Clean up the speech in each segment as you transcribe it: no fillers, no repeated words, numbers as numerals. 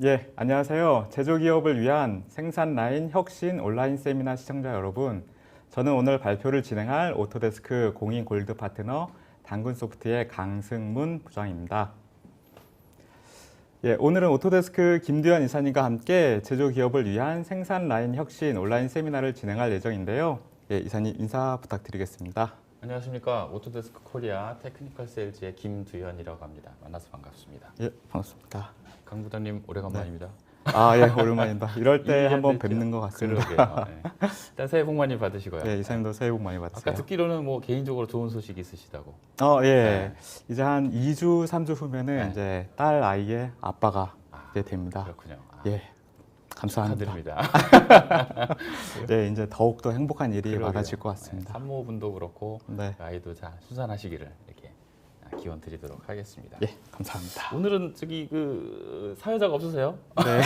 예, 안녕하세요. 제조기업을 위한 생산 라인 혁신 온라인 세미나 시청자 여러분. 저는 오늘 발표를 진행할 오토데스크 공인 골드 파트너 당근소프트의 강승문 부장입니다. 예, 오늘은 오토데스크 김두현 이사님과 함께 제조기업을 위한 생산 라인 혁신 온라인 세미나를 진행할 예정인데요. 예, 이사님 인사 부탁드리겠습니다. 안녕하십니까. 오토데스크 코리아 테크니컬 세일즈의 김두현이라고 합니다. 만나서 반갑습니다. 예, 반갑습니다. 강 부장님 오래간만입니다. 아, 예, 오랜만입니다. 이럴 때 2년 한번 됐죠? 뵙는 것 같습니다. 그러게요. 네. 일단 새해 복 많이 받으시고요. 예, 이사님도 새해 복 많이 받으세요. 아까 듣기로는 뭐 개인적으로 좋은 소식 있으시다고. 예. 네. 이제 한 2주, 3주 후면은 네. 이제 딸 아이의 아빠가 이제 됩니다. 그렇군요. 예. 감사합니다. 축하드립니다. 예, 이제 더욱더 행복한 일이 그러게요. 많아질 것 네, 같습니다. 산모분도 그렇고 네. 아이도 잘 순산하시기를 이렇게 기원 드리도록 하겠습니다. 예, 감사합니다. 오늘은 저기 그 사회자가 없으세요? 네.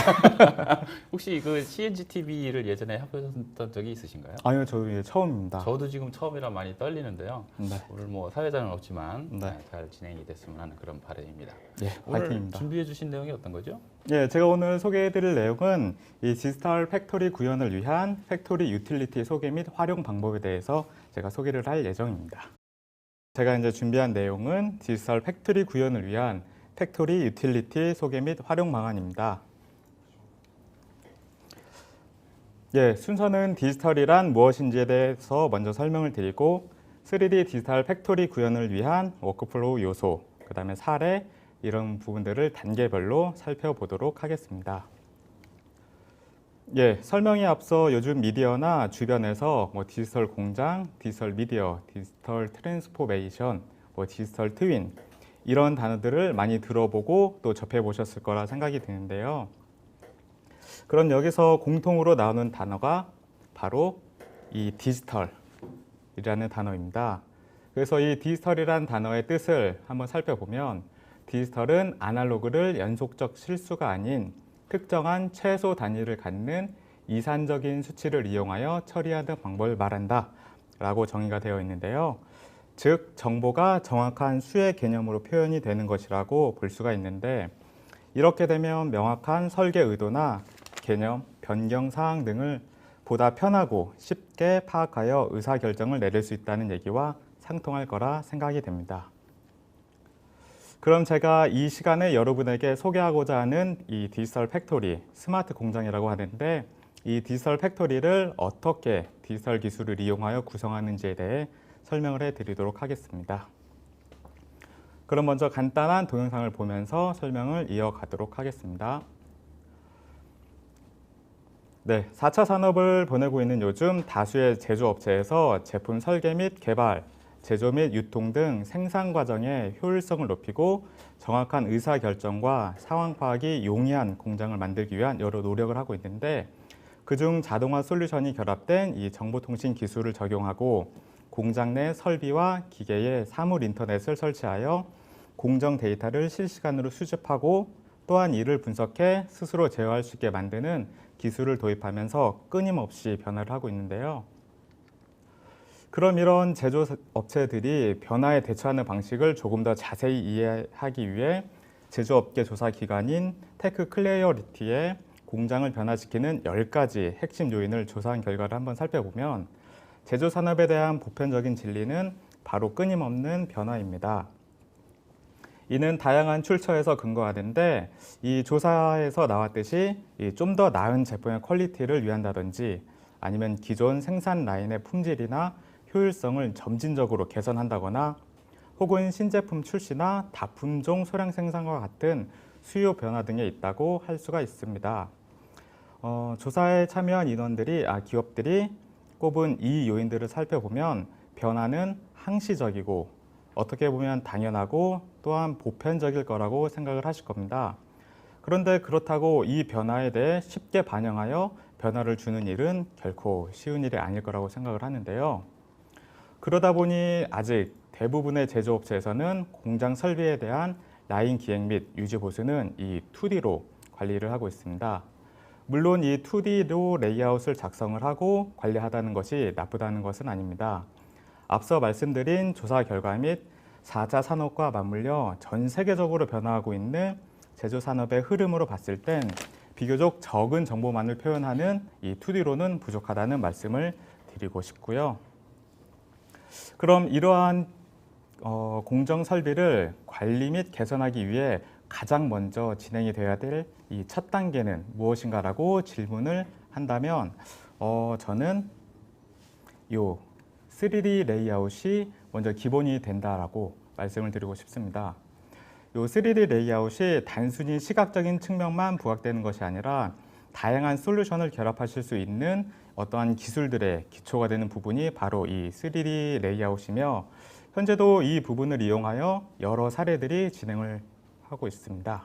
혹시 그 CNG TV를 예전에 해보셨던 적이 있으신가요? 아니요, 저 이게 처음입니다. 저도 지금 처음이라 많이 떨리는데요. 네. 오늘 뭐 사회자는 없지만 네. 잘 진행이 됐으면 하는 그런 바람입니다. 예, 오늘 파이팅입니다. 준비해 주신 내용이 어떤 거죠? 예, 제가 오늘 소개해드릴 내용은 이 디지털 팩토리 구현을 위한 팩토리 유틸리티 소개 및 활용 방법에 대해서 제가 소개를 할 예정입니다. 제가 이제 준비한 내용은 디지털 팩토리 구현을 위한 팩토리 유틸리티 소개 및 활용 방안입니다. 예, 순서는 디지털이란 무엇인지에 대해서 먼저 설명을 드리고 3D 디지털 팩토리 구현을 위한 워크플로우 요소, 그 다음에 사례, 이런 부분들을 단계별로 살펴보도록 하겠습니다. 예, 설명에 앞서 요즘 미디어나 주변에서 뭐 디지털 공장, 디지털 미디어, 디지털 트랜스포메이션, 뭐 디지털 트윈 이런 단어들을 많이 들어보고 또 접해보셨을 거라 생각이 드는데요. 그럼 여기서 공통으로 나오는 단어가 바로 이 디지털이라는 단어입니다. 그래서 이 디지털이라는 단어의 뜻을 한번 살펴보면 디지털은 아날로그를 연속적 실수가 아닌 특정한 최소 단위를 갖는 이산적인 수치를 이용하여 처리하는 방법을 말한다 라고 정의가 되어 있는데요. 즉 정보가 정확한 수의 개념으로 표현이 되는 것이라고 볼 수가 있는데 이렇게 되면 명확한 설계 의도나 개념, 변경 사항 등을 보다 편하고 쉽게 파악하여 의사결정을 내릴 수 있다는 얘기와 상통할 거라 생각이 됩니다. 그럼 제가 이 시간에 여러분에게 소개하고자 하는 이 디지털 팩토리, 스마트 공장이라고 하는데 이 디지털 팩토리를 어떻게 디지털 기술을 이용하여 구성하는지에 대해 설명을 해드리도록 하겠습니다. 그럼 먼저 간단한 동영상을 보면서 설명을 이어가도록 하겠습니다. 네, 4차 산업을 보내고 있는 요즘 다수의 제조업체에서 제품 설계 및 개발, 제조 및 유통 등 생산 과정의 효율성을 높이고 정확한 의사결정과 상황 파악이 용이한 공장을 만들기 위한 여러 노력을 하고 있는데 그중 자동화 솔루션이 결합된 이 정보통신 기술을 적용하고 공장 내 설비와 기계에 사물 인터넷을 설치하여 공정 데이터를 실시간으로 수집하고 또한 이를 분석해 스스로 제어할 수 있게 만드는 기술을 도입하면서 끊임없이 변화를 하고 있는데요. 그럼 이런 제조업체들이 변화에 대처하는 방식을 조금 더 자세히 이해하기 위해 제조업계 조사 기관인 테크클레어리티의 공장을 변화시키는 10가지 핵심 요인을 조사한 결과를 한번 살펴보면 제조산업에 대한 보편적인 진리는 바로 끊임없는 변화입니다. 이는 다양한 출처에서 근거하는데 이 조사에서 나왔듯이 좀 더 나은 제품의 퀄리티를 위한다든지 아니면 기존 생산 라인의 품질이나 효율성을 점진적으로 개선한다거나 혹은 신제품 출시나 다품종 소량 생산과 같은 수요 변화 등에 있다고 할 수가 있습니다. 조사에 참여한 기업들이 꼽은 이 요인들을 살펴보면 변화는 항시적이고 어떻게 보면 당연하고 또한 보편적일 거라고 생각을 하실 겁니다. 그런데 그렇다고 이 변화에 대해 쉽게 반영하여 변화를 주는 일은 결코 쉬운 일이 아닐 거라고 생각을 하는데요. 그러다 보니 아직 대부분의 제조업체에서는 공장 설비에 대한 라인 기획 및 유지 보수는 이 2D로 관리를 하고 있습니다. 물론 이 2D로 레이아웃을 작성을 하고 관리하다는 것이 나쁘다는 것은 아닙니다. 앞서 말씀드린 조사 결과 및 4차 산업과 맞물려 전 세계적으로 변화하고 있는 제조 산업의 흐름으로 봤을 땐 비교적 적은 정보만을 표현하는 이 2D로는 부족하다는 말씀을 드리고 싶고요. 그럼 이러한 공정 설비를 관리 및 개선하기 위해 가장 먼저 진행이 되어야 될 이 첫 단계는 무엇인가라고 질문을 한다면 저는 요 3D 레이아웃이 먼저 기본이 된다라고 말씀을 드리고 싶습니다. 요 3D 레이아웃이 단순히 시각적인 측면만 부각되는 것이 아니라 다양한 솔루션을 결합하실 수 있는 어떠한 기술들의 기초가 되는 부분이 바로 이 3D 레이아웃이며 현재도 이 부분을 이용하여 여러 사례들이 진행을 하고 있습니다.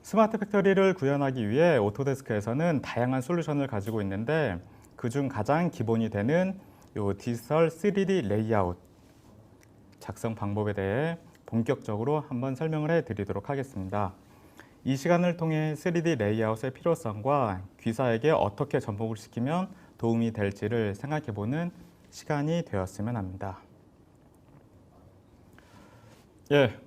스마트 팩토리를 구현하기 위해 오토데스크에서는 다양한 솔루션을 가지고 있는데 그중 가장 기본이 되는 요 디지털 3D 레이아웃 작성 방법에 대해 본격적으로 한번 설명을 해드리도록 하겠습니다. 이 시간을 통해 3D 레이아웃의 필요성과 귀사에게 어떻게 접목을 시키면 도움이 될지를 생각해보는 시간이 되었으면 합니다.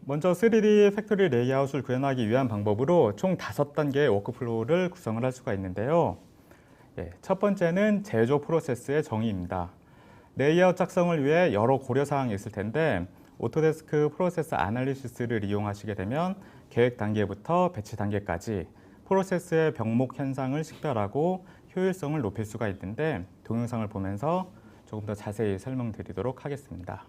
먼저 3D 팩토리 레이아웃을 구현하기 위한 방법으로 총 5단계의 워크플로우를 구성을 할 수가 있는데요. 첫 번째는 제조 프로세스의 정의입니다. 레이아웃 작성을 위해 여러 고려사항이 있을 텐데 오토데스크 프로세스 아날리시스를 이용하시게 되면 계획 단계부터 배치 단계까지 프로세스의 병목 현상을 식별하고 효율성을 높일 수가 있는데 동영상을 보면서 조금 더 자세히 설명드리도록 하겠습니다.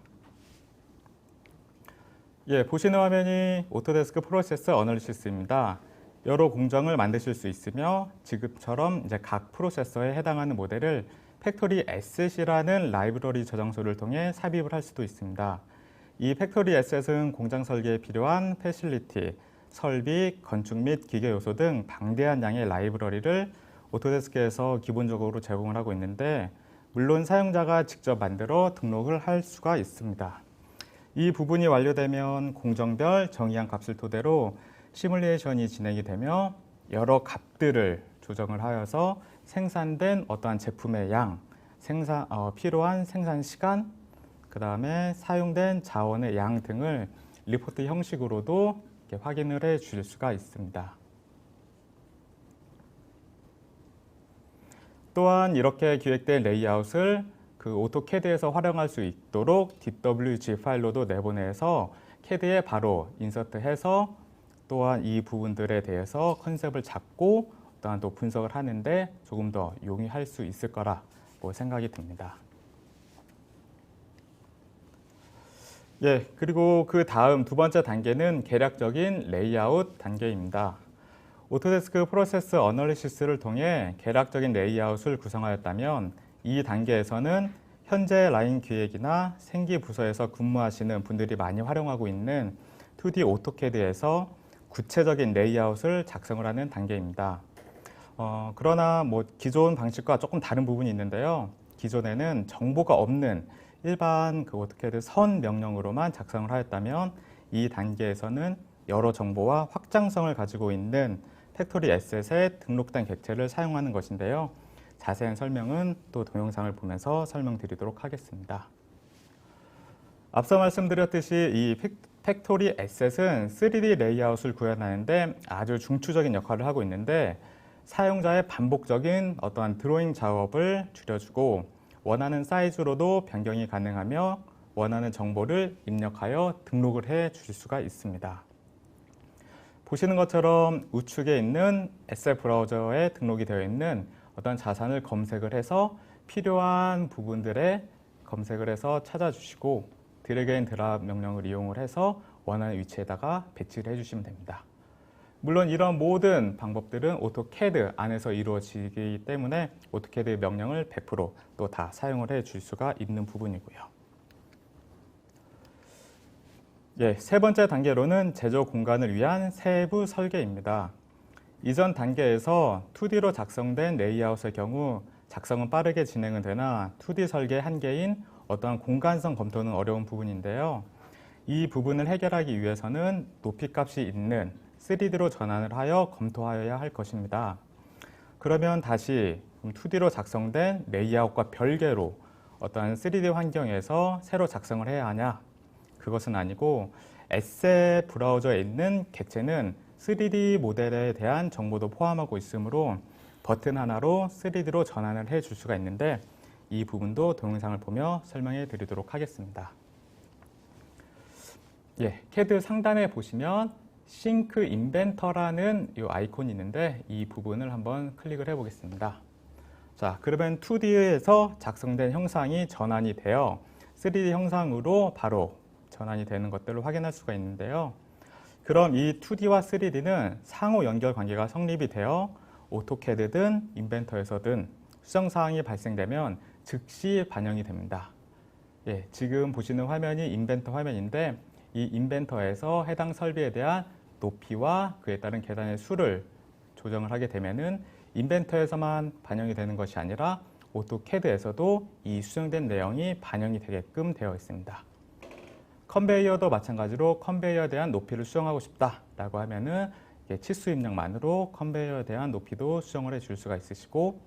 보시는 화면이 오토데스크 프로세스 어널리시스입니다. 여러 공정을 만드실 수 있으며 지금처럼 이제 각 프로세서에 해당하는 모델을 팩토리 에셋이라는 라이브러리 저장소를 통해 삽입을 할 수도 있습니다. 이 팩토리 에셋은 공장 설계에 필요한 패실리티, 설비, 건축 및 기계 요소 등 방대한 양의 라이브러리를 오토데스크에서 기본적으로 제공을 하고 있는데 물론 사용자가 직접 만들어 등록을 할 수가 있습니다. 이 부분이 완료되면 공정별 정의한 값을 토대로 시뮬레이션이 진행이 되며 여러 값들을 조정을 하여서 생산된 어떠한 제품의 양, 필요한 생산 시간, 그 다음에 사용된 자원의 양 등을 리포트 형식으로도 이렇게 확인을 해 주실 수가 있습니다. 또한 이렇게 기획된 레이아웃을 그 오토캐드에서 활용할 수 있도록 DWG 파일로도 내보내서 캐드에 바로 인서트해서 또한 이 부분들에 대해서 컨셉을 잡고 또한 또 분석을 하는데 조금 더 용이할 수 있을 거라고 생각이 듭니다. 그리고 그 다음 두 번째 단계는 계략적인 레이아웃 단계입니다. 오토데스크 프로세스 어널리시스를 통해 계략적인 레이아웃을 구성하였다면 이 단계에서는 현재 라인 기획이나 생기 부서에서 근무하시는 분들이 많이 활용하고 있는 2D 오토캐드에서 구체적인 레이아웃을 작성을 하는 단계입니다. 그러나 기존 방식과 조금 다른 부분이 있는데요. 기존에는 정보가 없는 일반 그 오토캐드 선 명령으로만 작성을 하였다면 이 단계에서는 여러 정보와 확장성을 가지고 있는 팩토리 에셋에 등록된 객체를 사용하는 것인데요. 자세한 설명은 또 동영상을 보면서 설명드리도록 하겠습니다. 앞서 말씀드렸듯이 이 팩토리 에셋은 3D 레이아웃을 구현하는데 아주 중추적인 역할을 하고 있는데 사용자의 반복적인 어떠한 드로잉 작업을 줄여주고 원하는 사이즈로도 변경이 가능하며 원하는 정보를 입력하여 등록을 해 주실 수가 있습니다. 보시는 것처럼 우측에 있는 에셋 브라우저에 등록이 되어 있는 어떤 자산을 검색을 해서 필요한 부분들에 검색을 해서 찾아주시고 드래그 앤 드랍 명령을 이용을 해서 원하는 위치에다가 배치를 해주시면 됩니다. 물론 이런 모든 방법들은 오토캐드 안에서 이루어지기 때문에 오토캐드 명령을 100% 또 다 사용을 해 줄 수가 있는 부분이고요. 세 번째 단계로는 제조 공간을 위한 세부 설계입니다. 이전 단계에서 2D로 작성된 레이아웃의 경우 작성은 빠르게 진행은 되나 2D 설계의 한계인 어떠한 공간성 검토는 어려운 부분인데요. 이 부분을 해결하기 위해서는 높이값이 있는 3D로 전환을 하여 검토하여야 할 것입니다. 그러면 다시 2D로 작성된 레이아웃과 별개로 어떠한 3D 환경에서 새로 작성을 해야 하냐? 그것은 아니고 에셋 브라우저에 있는 객체는 3D 모델에 대한 정보도 포함하고 있으므로 버튼 하나로 3D로 전환을 해줄 수가 있는데 이 부분도 동영상을 보며 설명해 드리도록 하겠습니다. CAD 상단에 보시면 싱크 인벤터라는 이 아이콘이 있는데 이 부분을 한번 클릭을 해 보겠습니다. 자, 그러면 2D에서 작성된 형상이 전환이 되어 3D 형상으로 바로 전환이 되는 것들을 확인할 수가 있는데요. 그럼 이 2D와 3D는 상호 연결 관계가 성립이 되어 오토캐드든 인벤터에서든 수정사항이 발생되면 즉시 반영이 됩니다. 지금 보시는 화면이 인벤터 화면인데 이 인벤터에서 해당 설비에 대한 높이와 그에 따른 계단의 수를 조정을 하게 되면은 인벤터에서만 반영이 되는 것이 아니라 오토캐드에서도 이 수정된 내용이 반영이 되게끔 되어 있습니다. 컨베이어도 마찬가지로 컨베이어에 대한 높이를 수정하고 싶다라고 하면은 치수 입력만으로 컨베이어에 대한 높이도 수정을 해줄 수가 있으시고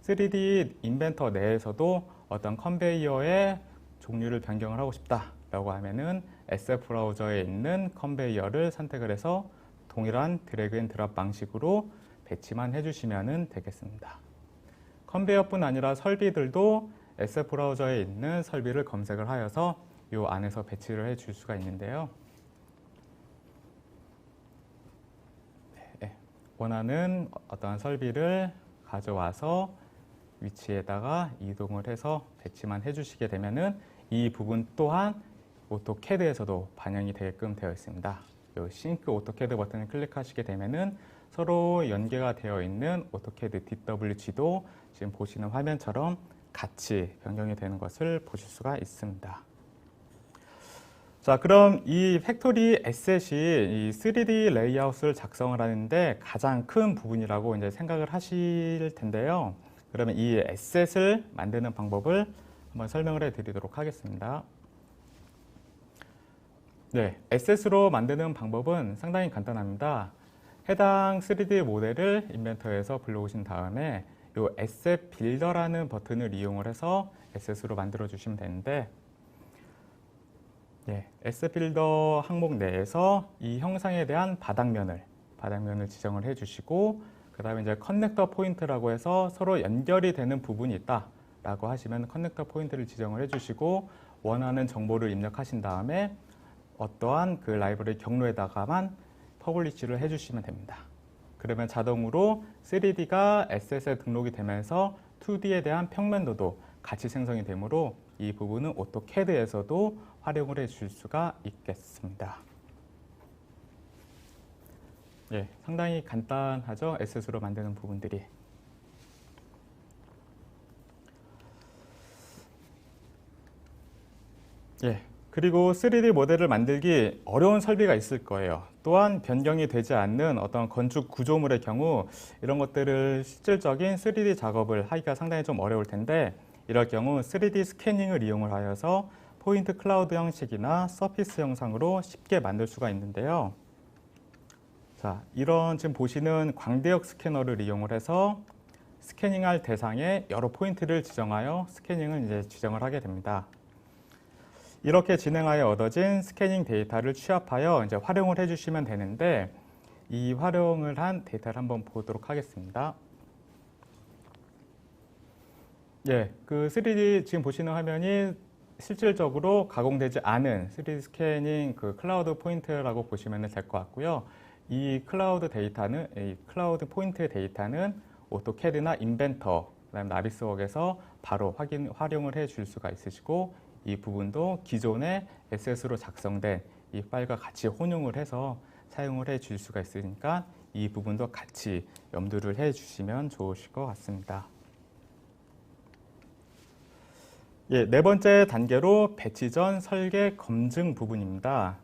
3D 인벤터 내에서도 어떤 컨베이어의 종류를 변경을 하고 싶다라고 하면은 SF 브라우저에 있는 컨베이어를 선택을 해서 동일한 드래그 앤 드랍 방식으로 배치만 해주시면 되겠습니다. 컨베이어뿐 아니라 설비들도 SF 브라우저에 있는 설비를 검색을 하여서 이 안에서 배치를 해줄 수가 있는데요. 원하는 어떠한 설비를 가져와서 위치에다가 이동을 해서 배치만 해주시게 되면은 이 부분 또한 오토캐드에서도 반영이 되게끔 되어 있습니다. 이 싱크 오토캐드 버튼을 클릭하시게 되면은 서로 연계가 되어 있는 오토캐드 DWG도 지금 보시는 화면처럼 같이 변경이 되는 것을 보실 수가 있습니다. 자, 그럼 이 팩토리 에셋이 이 3D 레이아웃을 작성을 하는데 가장 큰 부분이라고 이제 생각을 하실 텐데요. 그러면 이 에셋을 만드는 방법을 한번 설명을 해 드리도록 하겠습니다. 에셋으로 만드는 방법은 상당히 간단합니다. 해당 3D 모델을 인벤터에서 불러오신 다음에 이 에셋 빌더라는 버튼을 이용을 해서 에셋으로 만들어 주시면 되는데 에셋 빌더 항목 내에서 이 형상에 대한 바닥면을 지정을 해 주시고 그 다음에 이제 커넥터 포인트라고 해서 서로 연결이 되는 부분이 있다라고 하시면 커넥터 포인트를 지정을 해 주시고 원하는 정보를 입력하신 다음에 어떠한 그 라이브러리 경로에다가만 퍼블리시를 해주시면 됩니다. 그러면 자동으로 3D가 에셋에 등록이 되면서 2D에 대한 평면도도 같이 생성이 되므로 이 부분은 오토캐드에서도 활용을 해줄 수가 있겠습니다. 상당히 간단하죠? 에셋으로 만드는 부분들이. 그리고 3D 모델을 만들기 어려운 설비가 있을 거예요. 또한 변경이 되지 않는 어떤 건축 구조물의 경우 이런 것들을 실질적인 3D 작업을 하기가 상당히 좀 어려울 텐데 이럴 경우 3D 스캐닝을 이용을 하여서 포인트 클라우드 형식이나 서피스 형상으로 쉽게 만들 수가 있는데요. 자, 이런 지금 보시는 광대역 스캐너를 이용을 해서 스캐닝할 대상에 여러 포인트를 지정하여 스캐닝을 이제 지정을 하게 됩니다. 이렇게 진행하여 얻어진 스캐닝 데이터를 취합하여 이제 활용을 해주시면 되는데 이 활용을 한 데이터를 한번 보도록 하겠습니다. 그 3D 지금 보시는 화면이 실질적으로 가공되지 않은 3D 스캐닝 그 클라우드 포인트라고 보시면 될 것 같고요. 이 클라우드 클라우드 포인트 데이터는 오토캐드나 인벤터, 그다음에 나비스웍에서 바로 활용을 해줄 수가 있으시고 이 부분도 기존의 에셋으로 작성된 이 파일과 같이 혼용을 해서 사용을 해 줄 수가 있으니까 이 부분도 같이 염두를 해 주시면 좋으실 것 같습니다. 네 번째 단계로 배치 전 설계 검증 부분입니다.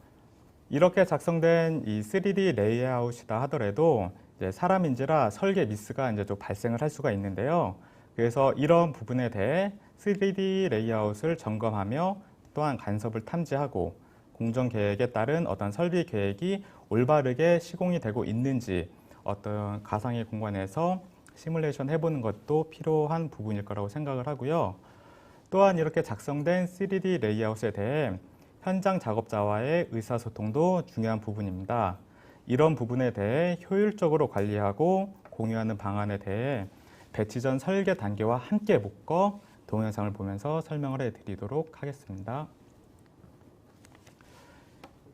이렇게 작성된 이 3D 레이아웃이다 하더라도 이제 사람인지라 설계 미스가 이제 좀 발생을 할 수가 있는데요. 그래서 이런 부분에 대해 3D 레이아웃을 점검하며 또한 간섭을 탐지하고 공정 계획에 따른 어떤 설비 계획이 올바르게 시공이 되고 있는지 어떤 가상의 공간에서 시뮬레이션 해보는 것도 필요한 부분일 거라고 생각을 하고요. 또한 이렇게 작성된 3D 레이아웃에 대해 현장 작업자와의 의사소통도 중요한 부분입니다. 이런 부분에 대해 효율적으로 관리하고 공유하는 방안에 대해 배치 전 설계 단계와 함께 묶어 동영상을 보면서 설명을 해드리도록 하겠습니다.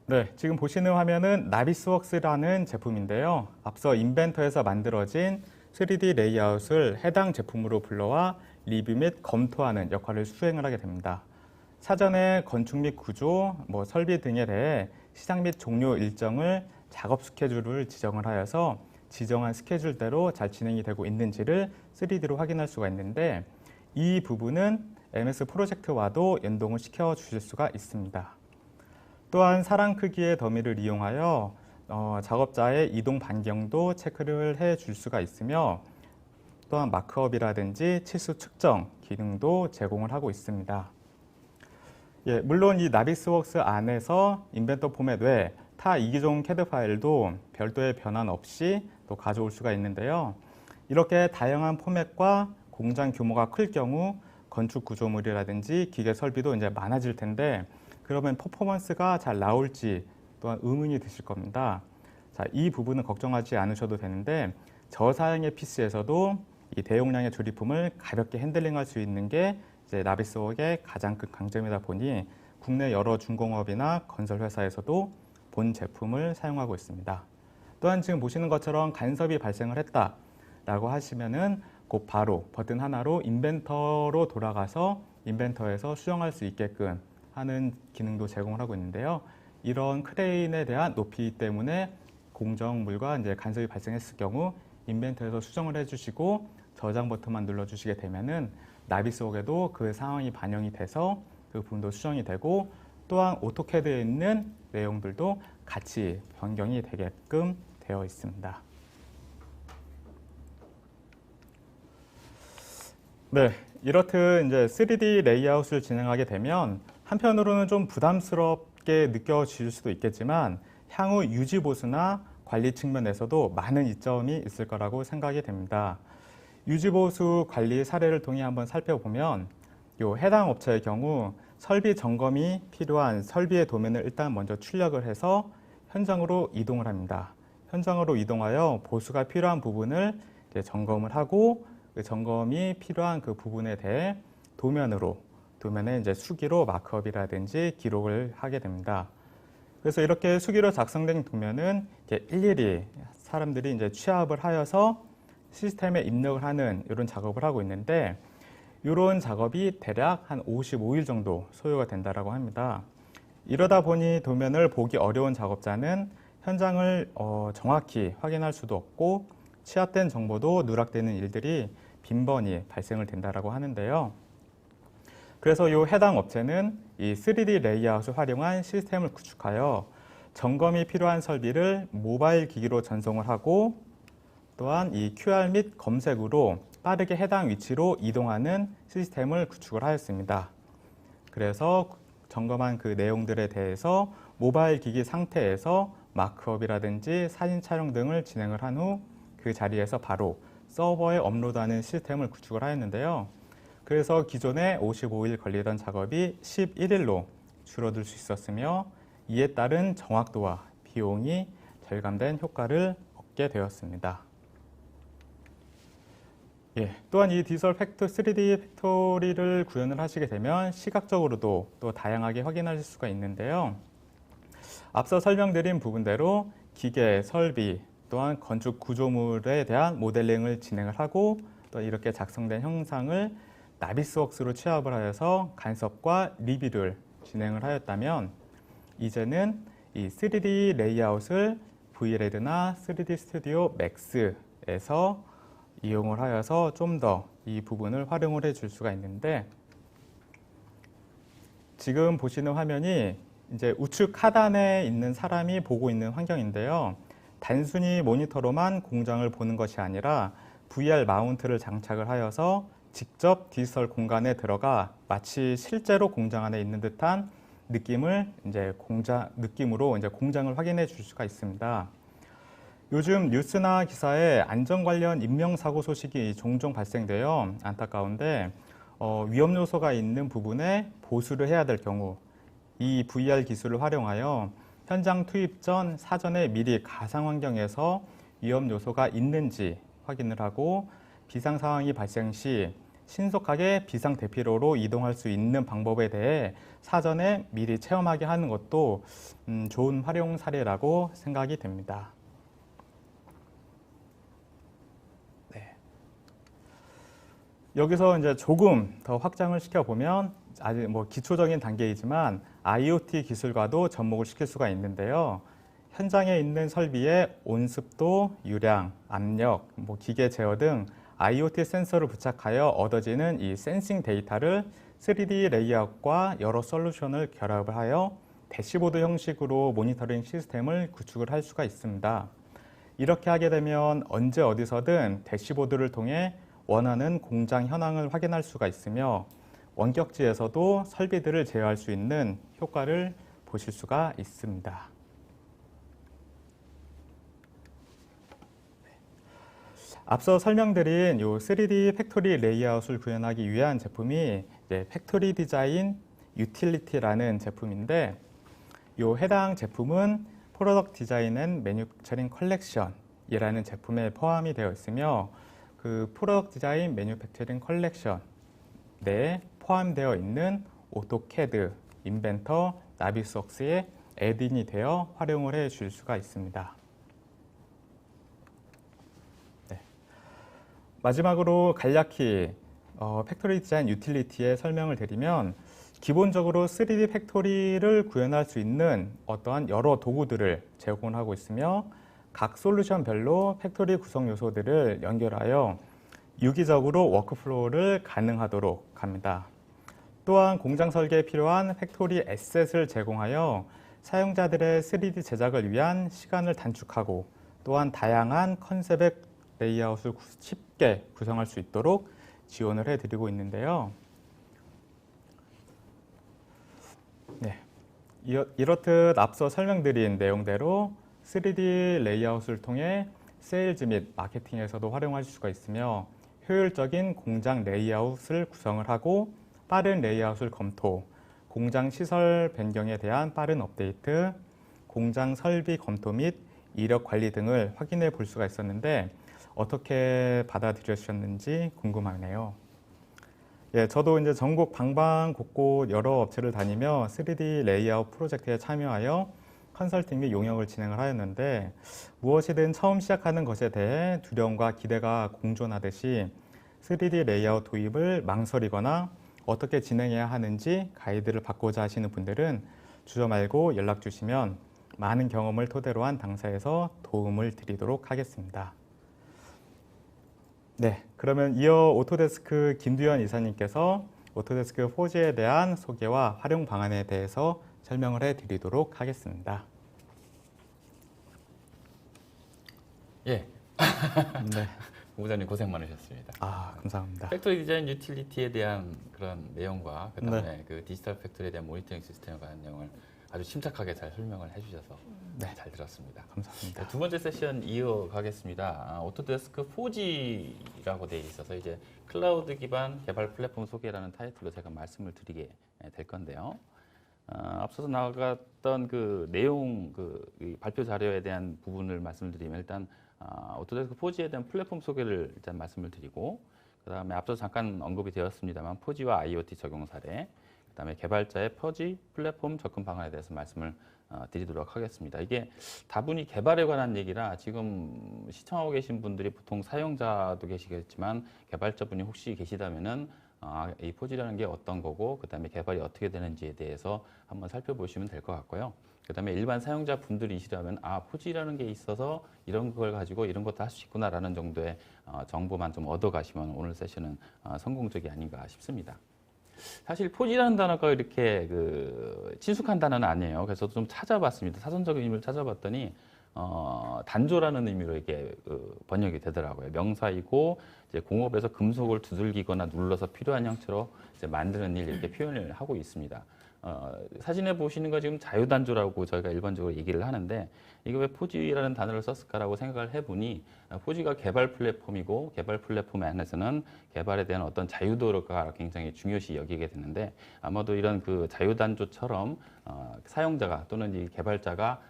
네, 지금 보시는 화면은 나비스웍스라는 제품인데요. 앞서 인벤터에서 만들어진 3D 레이아웃을 해당 제품으로 불러와 리뷰 및 검토하는 역할을 수행을 하게 됩니다. 사전에 건축 및 구조, 설비 등에 대해 시작 및 종료 일정을 작업 스케줄을 지정을 하여서 지정한 스케줄대로 잘 진행이 되고 있는지를 3D로 확인할 수가 있는데 이 부분은 MS 프로젝트와도 연동을 시켜 주실 수가 있습니다. 또한 사람 크기의 더미를 이용하여 작업자의 이동 반경도 체크를 해 줄 수가 있으며 또한 마크업이라든지 치수 측정 기능도 제공을 하고 있습니다. 예, 물론 이 나비스웍스 안에서 인벤터 포맷 외 타 이기종 CAD 파일도 별도의 변환 없이 또 가져올 수가 있는데요. 이렇게 다양한 포맷과 공장 규모가 클 경우 건축 구조물이라든지 기계 설비도 이제 많아질 텐데 그러면 퍼포먼스가 잘 나올지 또한 의문이 드실 겁니다. 자, 이 부분은 걱정하지 않으셔도 되는데 저사양의 PC에서도 이 대용량의 조립품을 가볍게 핸들링할 수 있는 게 이제 나비스웍의 가장 큰 강점이다 보니 국내 여러 중공업이나 건설 회사에서도 본 제품을 사용하고 있습니다. 또한 지금 보시는 것처럼 간섭이 발생을 했다라고 하시면은 곧 바로 버튼 하나로 인벤터로 돌아가서 인벤터에서 수정할 수 있게끔 하는 기능도 제공을 하고 있는데요. 이런 크레인에 대한 높이 때문에 공정물과 이제 간섭이 발생했을 경우 인벤터에서 수정을 해주시고 저장 버튼만 눌러주시게 되면은 나비스웍에도 그 상황이 반영이 돼서 그 부분도 수정이 되고 또한 오토캐드에 있는 내용들도 같이 변경이 되게끔 되어 있습니다. 네, 이렇듯 이제 3D 레이아웃을 진행하게 되면 한편으로는 좀 부담스럽게 느껴질 수도 있겠지만 향후 유지 보수나 관리 측면에서도 많은 이점이 있을 거라고 생각이 됩니다. 유지 보수 관리 사례를 통해 한번 살펴보면 요 해당 업체의 경우 설비 점검이 필요한 설비의 도면을 일단 먼저 출력을 해서 현장으로 이동을 합니다. 현장으로 이동하여 보수가 필요한 부분을 이제 점검을 하고 그 점검이 필요한 그 부분에 대해 도면에 이제 수기로 마크업이라든지 기록을 하게 됩니다. 그래서 이렇게 수기로 작성된 도면은 이제 일일이 사람들이 이제 취합을 하여서 시스템에 입력을 하는 이런 작업을 하고 있는데 이런 작업이 대략 한 55일 정도 소요가 된다라고 합니다. 이러다 보니 도면을 보기 어려운 작업자는 현장을 정확히 확인할 수도 없고 취합된 정보도 누락되는 일들이 빈번히 발생을 된다라고 하는데요. 그래서 이 해당 업체는 이 3D 레이아웃을 활용한 시스템을 구축하여 점검이 필요한 설비를 모바일 기기로 전송을 하고 또한 이 QR 및 검색으로 빠르게 해당 위치로 이동하는 시스템을 구축을 하였습니다. 그래서 점검한 그 내용들에 대해서 모바일 기기 상태에서 마크업이라든지 사진 촬영 등을 진행을 한 후 그 자리에서 바로 서버에 업로드하는 시스템을 구축을 하였는데요. 그래서 기존에 55일 걸리던 작업이 11일로 줄어들 수 있었으며 이에 따른 정확도와 비용이 절감된 효과를 얻게 되었습니다. 예, 또한 이 디지털 3D 팩토리를 구현을 하시게 되면 시각적으로도 또 다양하게 확인하실 수가 있는데요. 앞서 설명드린 부분대로 기계, 설비, 또한 건축 구조물에 대한 모델링을 진행을 하고 또 이렇게 작성된 형상을 나비스웍스로 취합을 하여서 간섭과 리뷰를 진행을 하였다면 이제는 이 3D 레이아웃을 VLED나 3D 스튜디오 맥스에서 이용을 하여서 좀 더 이 부분을 활용을 해 줄 수가 있는데 지금 보시는 화면이 이제 우측 하단에 있는 사람이 보고 있는 환경인데요. 단순히 모니터로만 공장을 보는 것이 아니라 VR 마운트를 장착을 하여서 직접 디지털 공간에 들어가 마치 실제로 공장 안에 있는 듯한 느낌으로 이제 공장을 확인해 줄 수가 있습니다. 요즘 뉴스나 기사에 안전 관련 인명사고 소식이 종종 발생돼요. 안타까운데 위험 요소가 있는 부분에 보수를 해야 될 경우 이 VR 기술을 활용하여 현장 투입 전 사전에 미리 가상 환경에서 위험 요소가 있는지 확인을 하고 비상 상황이 발생 시 신속하게 비상 대피로로 이동할 수 있는 방법에 대해 사전에 미리 체험하게 하는 것도 좋은 활용 사례라고 생각이 됩니다. 네. 여기서 이제 조금 더 확장을 시켜보면 아직 기초적인 단계이지만 IoT 기술과도 접목을 시킬 수가 있는데요. 현장에 있는 설비의 온습도, 유량, 압력, 기계 제어 등 IoT 센서를 부착하여 얻어지는 이 센싱 데이터를 3D 레이아웃과 여러 솔루션을 결합을 하여 대시보드 형식으로 모니터링 시스템을 구축을 할 수가 있습니다. 이렇게 하게 되면 언제 어디서든 대시보드를 통해 원하는 공장 현황을 확인할 수가 있으며 원격지에서도 설비들을 제어할 수 있는 효과를 보실 수가 있습니다. 앞서 설명드린 이 3D 팩토리 레이아웃을 구현하기 위한 제품이 팩토리 디자인 유틸리티라는 제품인데 이 해당 제품은 프로덕트 디자인 앤 매뉴팩처링 컬렉션이라는 제품에 포함이 되어 있으며 그 프로덕트 디자인 매뉴팩처링 컬렉션 내에 포함되어 있는 오토캐드, 인벤터, 나비스웍스에 애드인이 되어 활용을 해 줄 수가 있습니다. 마지막으로 간략히 팩토리 디자인 유틸리티의 설명을 드리면 기본적으로 3D 팩토리를 구현할 수 있는 어떠한 여러 도구들을 제공하고 있으며 각 솔루션별로 팩토리 구성 요소들을 연결하여 유기적으로 워크플로우를 가능하도록 합니다. 또한 공장 설계에 필요한 팩토리 에셋을 제공하여 사용자들의 3D 제작을 위한 시간을 단축하고 또한 다양한 컨셉의 레이아웃을 쉽게 구성할 수 있도록 지원을 해드리고 있는데요. 네, 이렇듯 앞서 설명드린 내용대로 3D 레이아웃을 통해 세일즈 및 마케팅에서도 활용하실 수가 있으며 효율적인 공장 레이아웃을 구성을 하고 빠른 레이아웃을 검토, 공장 시설 변경에 대한 빠른 업데이트, 공장 설비 검토 및 이력 관리 등을 확인해 볼 수가 있었는데 어떻게 받아들여주셨는지 궁금하네요. 예, 저도 이제 전국 방방곡곡 여러 업체를 다니며 3D 레이아웃 프로젝트에 참여하여 컨설팅 및 용역을 진행을 하였는데 무엇이든 처음 시작하는 것에 대해 두려움과 기대가 공존하듯이 3D 레이아웃 도입을 망설이거나 어떻게 진행해야 하는지 가이드를 받고자 하시는 분들은 주저 말고 연락 주시면 많은 경험을 토대로 한 당사에서 도움을 드리도록 하겠습니다. 네, 그러면 이어 오토데스크 김두현 이사님께서 오토데스크 4G에 대한 소개와 활용 방안에 대해서 설명을 해드리도록 하겠습니다. 예. 네. 부부장님 고생 많으셨습니다. 감사합니다. 팩토리 디자인 유틸리티에 대한 그런 내용과 그다음에 그 디지털 팩토리에 대한 모니터링 시스템에 관한 내용을 아주 침착하게 잘 설명을 해주셔서 잘 들었습니다. 감사합니다. 두 번째 세션 이어가겠습니다. 오토데스크 4G라고 되어 있어서 이제 클라우드 기반 개발 플랫폼 소개라는 타이틀로 제가 말씀을 드리게 될 건데요. 앞서서 나갔던 그 내용, 이 발표 자료에 대한 부분을 말씀드리면 일단 오토데스크 4G에 대한 플랫폼 소개를 일단 말씀을 드리고 그다음에 앞서 잠깐 언급이 되었습니다만 4G와 IoT 적용 사례, 그다음에 개발자의 4G 플랫폼 접근 방안에 대해서 말씀을 드리도록 하겠습니다. 이게 다분히 개발에 관한 얘기라 지금 시청하고 계신 분들이 보통 사용자도 계시겠지만 개발자분이 혹시 계시다면은 이 4G라는 게 어떤 거고 그다음에 개발이 어떻게 되는지에 대해서 한번 살펴보시면 될 것 같고요. 그다음에 일반 사용자 분들이시라면 4G라는 게 있어서 이런 걸 가지고 이런 것도 할 수 있구나라는 정도의 정보만 좀 얻어가시면 오늘 세션은 성공적이 아닌가 싶습니다. 사실 4G라는 단어가 이렇게 친숙한 단어는 아니에요. 그래서 좀 찾아봤습니다. 사전적인 의미를 찾아봤더니 단조라는 의미로 이게 번역이 되더라고요. 명사이고 이제 공업에서 금속을 두들기거나 눌러서 필요한 형태로 이제 만드는 일 이렇게 표현을 하고 있습니다. 사진에 보시는 거 지금 자유단조라고 저희가 일반적으로 얘기를 하는데 이게 왜 포지라는 단어를 썼을까라고 생각을 해보니 포지가 개발 플랫폼이고 개발 플랫폼 안에서는 개발에 대한 어떤 자유도가 굉장히 중요시 여기게 되는데 아마도 이런 그 자유단조처럼 사용자가 또는 이 개발자가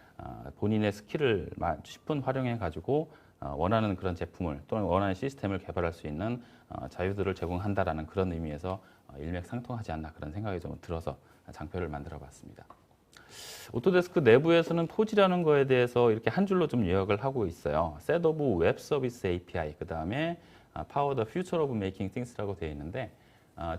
본인의 스킬을 10분 활용해 가지고 원하는 그런 제품을 또는 원하는 시스템을 개발할 수 있는 자유도를 제공한다라는 그런 의미에서 일맥상통하지 않나 그런 생각이 좀 들어서 장표를 만들어 봤습니다. 오토데스크 내부에서는 포지라는 거에 대해서 이렇게 한 줄로 좀 요약을 하고 있어요. Set of Web Service API, 그 다음에 Power the Future of Making Things라고 되어 있는데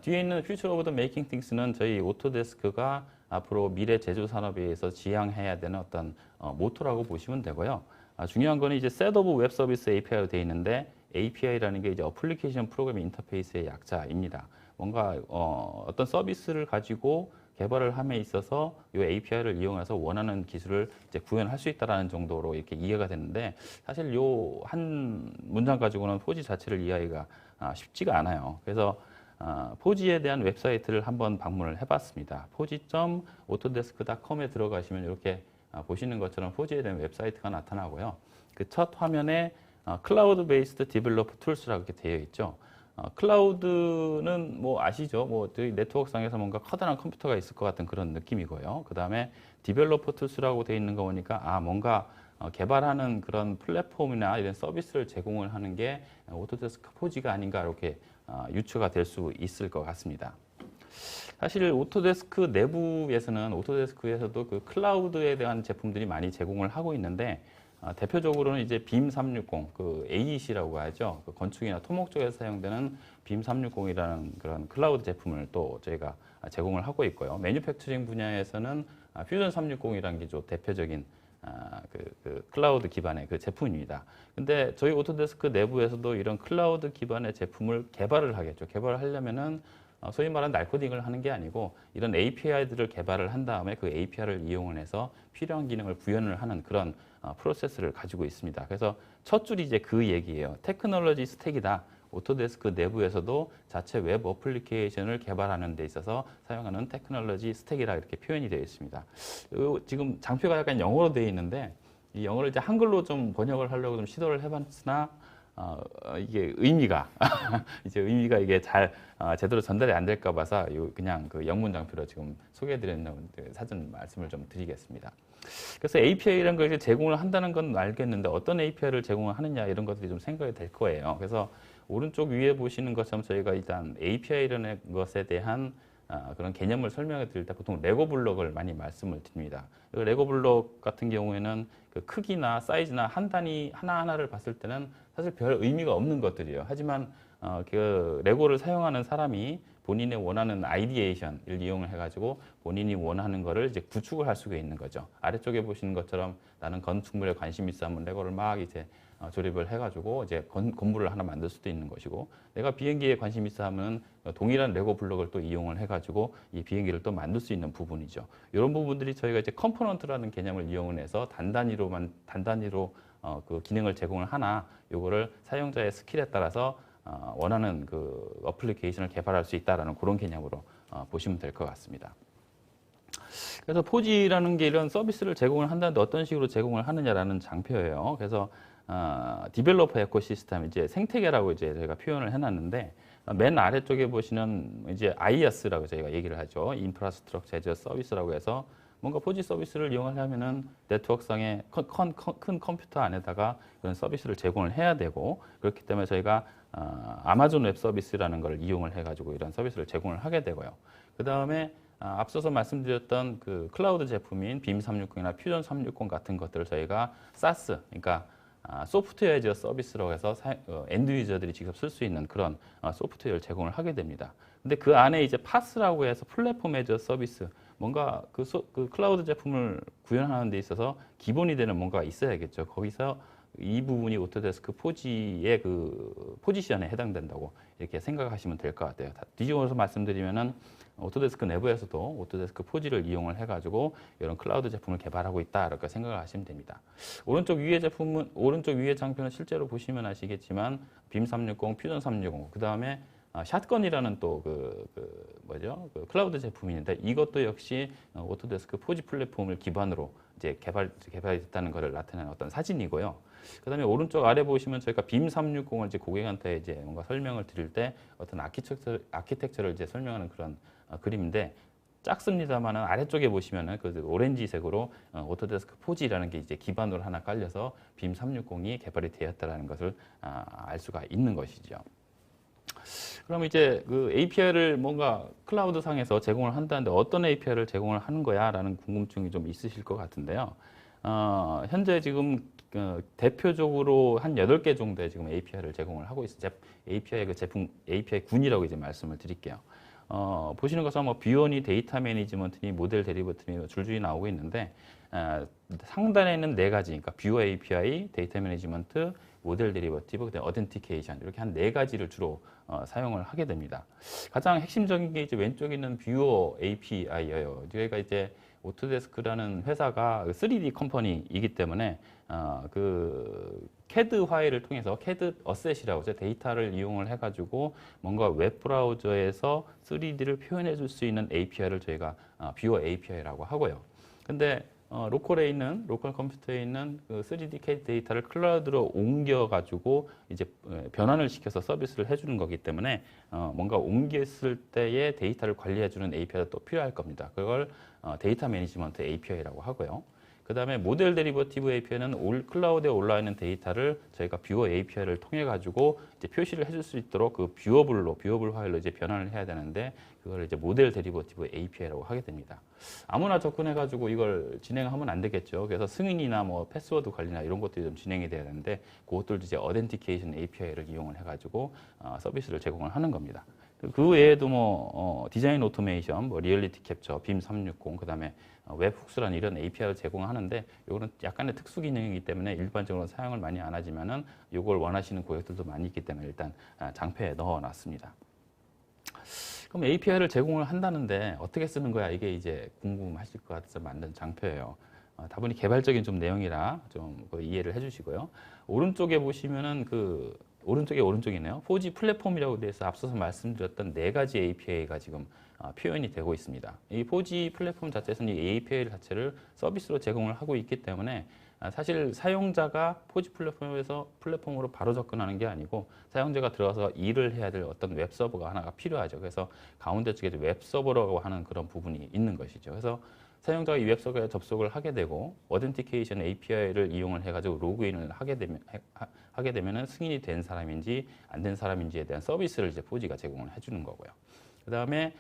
뒤에 있는 Future of the Making Things는 저희 오토데스크가 앞으로 미래 제조 산업에 의해서 지향해야 되는 어떤 모토라고 보시면 되고요. 중요한 거는 이제 Set of Web Service API로 되어 있는데 API라는 게 이제 어플리케이션 프로그램 인터페이스의 약자입니다. 뭔가 어떤 서비스를 가지고 개발을 함에 있어서 이 API를 이용해서 원하는 기술을 이제 구현할 수 있다라는 정도로 이렇게 이해가 되는데 사실 요 한 문장 가지고는 포지 자체를 이해하기가 쉽지가 않아요. 그래서 포지에 대한 웹사이트를 한번 방문을 해봤습니다. 포지.autodesk.com에 들어가시면 이렇게 보시는 것처럼 포지에 대한 웹사이트가 나타나고요. 그 첫 화면에 클라우드 베이스드 디벨로퍼 툴스라고 이렇게 되어 있죠. 클라우드는 뭐 아시죠? 뭐 저희 네트워크상에서 뭔가 커다란 컴퓨터가 있을 것 같은 그런 느낌이고요. 그 다음에 디벨로퍼 툴스라고 되어 있는 거 보니까 뭔가 개발하는 그런 플랫폼이나 이런 서비스를 제공을 하는 게 오토데스크 포지가 아닌가 이렇게 유추가 될 수 있을 것 같습니다. 사실 오토데스크 내부에서는 오토데스크에서도 그 클라우드에 대한 제품들이 많이 제공을 하고 있는데 대표적으로는 이제 빔 360, 그 AEC라고 하죠. 그 건축이나 토목 쪽에서 사용되는 빔 360이라는 그런 클라우드 제품을 또 저희가 제공을 하고 있고요. 매뉴팩처링 분야에서는 퓨전 360이라는 게 좀 대표적인 그 클라우드 기반의 그 제품입니다. 근데 저희 오토데스크 내부에서도 이런 클라우드 기반의 제품을 개발을 하겠죠. 개발을 하려면은 소위 말하는 날코딩을 하는 게 아니고 이런 API들을 개발을 한 다음에 그 API를 이용을 해서 필요한 기능을 구현을 하는 그런 프로세스를 가지고 있습니다. 그래서 첫 줄이 이제 그 얘기예요. 테크놀로지 스택이다. 오토데스크 내부에서도 자체 웹 어플리케이션을 개발하는 데 있어서 사용하는 테크놀로지 스택이라 이렇게 표현이 되어 있습니다. 지금 장표가 약간 영어로 되어 있는데 이 영어를 이제 한글로 좀 번역을 하려고 좀 시도를 해봤으나 이게 의미가 이제 의미가 이게 잘 제대로 전달이 안 될까 봐서 그냥 그 영문 장표로 지금 소개해드리는 사전 말씀을 좀 드리겠습니다. 그래서 API라는 걸 이제 제공을 한다는 건 알겠는데 어떤 API를 제공을 하느냐 이런 것들이 좀 생각이 될 거예요. 그래서 오른쪽 위에 보시는 것처럼 저희가 일단 API라는 것에 대한 그런 개념을 설명해 드릴 때 보통 레고 블록을 많이 말씀을 드립니다. 레고 블록 같은 경우에는 그 크기나 사이즈나 한 단위 하나하나를 봤을 때는 사실 별 의미가 없는 것들이에요. 하지만 그 레고를 사용하는 사람이 본인의 원하는 아이디에이션을 이용을 해가지고 본인이 원하는 거를 이제 구축을 할 수가 있는 거죠. 아래쪽에 보시는 것처럼 나는 건축물에 관심이 있어 하면 레고를 막 이제 조립을 해가지고 이제 건물을 하나 만들 수도 있는 것이고 내가 비행기에 관심 있어 하면 동일한 레고 블록을 또 이용을 해가지고 이 비행기를 또 만들 수 있는 부분이죠. 이런 부분들이 저희가 이제 컴포넌트라는 개념을 이용을 해서 단단위로 그 기능을 제공을 하나 요거를 사용자의 스킬에 따라서 원하는 그 어플리케이션을 개발할 수 있다라는 그런 개념으로 보시면 될 것 같습니다. 그래서 포지라는 게 이런 서비스를 제공을 한다는데 어떤 식으로 제공을 하느냐라는 장표예요. 그래서 디벨로퍼 에코시스템 이제 생태계라고 이제 저희가 표현을 해놨는데 맨 아래쪽에 보시는 이제 IaaS라고 저희가 얘기를 하죠. 인프라스트럭처 애저 서비스라고 해서 뭔가 포지 서비스를 이용하려면은 네트워크상의 큰 컴퓨터 안에다가 그런 서비스를 제공을 해야 되고 그렇기 때문에 저희가 아마존 웹 서비스라는 걸 이용을 해가지고 이런 서비스를 제공을 하게 되고요. 그 다음에 앞서서 말씀드렸던 그 클라우드 제품인 빔 360이나 퓨전 360 같은 것들을 저희가 SaaS, 그러니까 소프트웨어 애저 서비스라고 해서 엔드 유저들이 직접 쓸 수 있는 그런 소프트웨어를 제공을 하게 됩니다. 근데 그 안에 이제 파스라고 해서 플랫폼 애저 서비스, 뭔가 그 클라우드 제품을 구현하는 데 있어서 기본이 되는 뭔가가 있어야겠죠. 거기서 이 부분이 오토데스크 포지의 그 포지션에 해당된다고 이렇게 생각하시면 될 것 같아요. 뒤집어서 말씀드리면은 오토데스크 내부에서도 오토데스크 포지를 이용을 해가지고 이런 클라우드 제품을 개발하고 있다 이렇게 생각을 하시면 됩니다. 오른쪽 위에 장표는 실제로 보시면 아시겠지만 빔 360, 퓨전 360, 그 다음에 샷건이라는 또 뭐죠? 그 클라우드 제품인데 이것도 역시 오토데스크 포지 플랫폼을 기반으로 이제 개발이 됐다는 것을 나타내는 어떤 사진이고요. 그다음에 오른쪽 아래 보시면 저희가 빔 360을 이제 고객한테 이제 뭔가 설명을 드릴 때 어떤 아키텍처를 이제 설명하는 그런 그림인데 작습니다만은 아래쪽에 보시면은 그 오렌지색으로 오토데스크 포지라는 게 이제 기반으로 하나 깔려서 빔 360이 개발이 되었다라는 것을 알 수가 있는 것이죠. 그럼 이제 그 API를 뭔가 클라우드 상에서 제공을 한다는데 어떤 API를 제공을 하는 거야라는 궁금증이 좀 있으실 것 같은데요. 현재 지금 대표적으로 한 8개 정도의 지금 API를 제공을 하고 있어요. API 그 제품 API 군이라고 이제 말씀을 드릴게요. 보시는 것처럼 뭐 뷰어니 데이터 매니지먼트니 모델 데리버티브니 줄줄이 나오고 있는데 상단에 있는 4가지, 그러니까 뷰어 API, 데이터 매니지먼트, 모델 데리버티브, 그다음에 어텐티케이션 이렇게 한 4가지를 주로 사용을 하게 됩니다. 가장 핵심적인 게 이제 왼쪽에 있는 뷰어 API예요. 저희가 이제 오토데스크라는 회사가 3D 컴퍼니이기 때문에 그 CAD 파일을 통해서 CAD 어셋이라고 해서 데이터를 이용을 해가지고 뭔가 웹 브라우저에서 3D를 표현해 줄 수 있는 API를 저희가 뷰어 API라고 하고요. 근데 로컬 컴퓨터에 있는 그 3D CAD 데이터를 클라우드로 옮겨가지고 이제 변환을 시켜서 서비스를 해주는 거기 때문에 뭔가 옮겼을 때의 데이터를 관리해주는 API가 또 필요할 겁니다. 그걸 데이터 매니지먼트 API라고 하고요. 그 다음에 모델 데리버티브 API는 클라우드에 올라 있는 데이터를 저희가 뷰어 API를 통해 가지고 이제 표시를 해줄 수 있도록 그 뷰어블 파일로 이제 변환을 해야 되는데 그걸 이제 모델 데리버티브 API라고 하게 됩니다. 아무나 접근해 가지고 이걸 진행하면 안 되겠죠. 그래서 승인이나 뭐 패스워드 관리나 이런 것들이 좀 진행이 돼야 되는데 그것들도 이제 어덴티케이션 API를 이용을 해 가지고 서비스를 제공을 하는 겁니다. 그 외에도 뭐 디자인 오토메이션, 뭐 리얼리티 캡처, 빔 360, 그다음에 웹 훅스라는 이런 API를 제공하는데 이거는 약간의 특수 기능이기 때문에 일반적으로 사용을 많이 안 하지만은 이걸 원하시는 고객들도 많이 있기 때문에 일단 장표에 넣어놨습니다. 그럼 API를 제공을 한다는데 어떻게 쓰는 거야? 이게 이제 궁금하실 것 같아서 만든 장표예요. 다분히 개발적인 좀 내용이라 좀 이해를 해주시고요. 오른쪽에 보시면은 오른쪽이네요. 4G 플랫폼이라고 돼서 앞서서 말씀드렸던 4가지 API가 지금 표현이 되고 있습니다. 이 4G 플랫폼 자체에서는 이 API 자체를 서비스로 제공을 하고 있기 때문에 사실 사용자가 4G 플랫폼으로 바로 접근하는 게 아니고 사용자가 들어가서 일을 해야 될 어떤 웹 서버가 하나가 필요하죠. 그래서 가운데 쪽에 웹 서버라고 하는 그런 부분이 있는 것이죠. 그래서 사용자가 이 웹 서버에 접속을 하게 되고 어덴티케이션 API를 이용을 해가지고 로그인을 하게 되면은 승인이 된 사람인지 안 된 사람인지에 대한 서비스를 이제 4G가 제공을 해주는 거고요. 그 다음에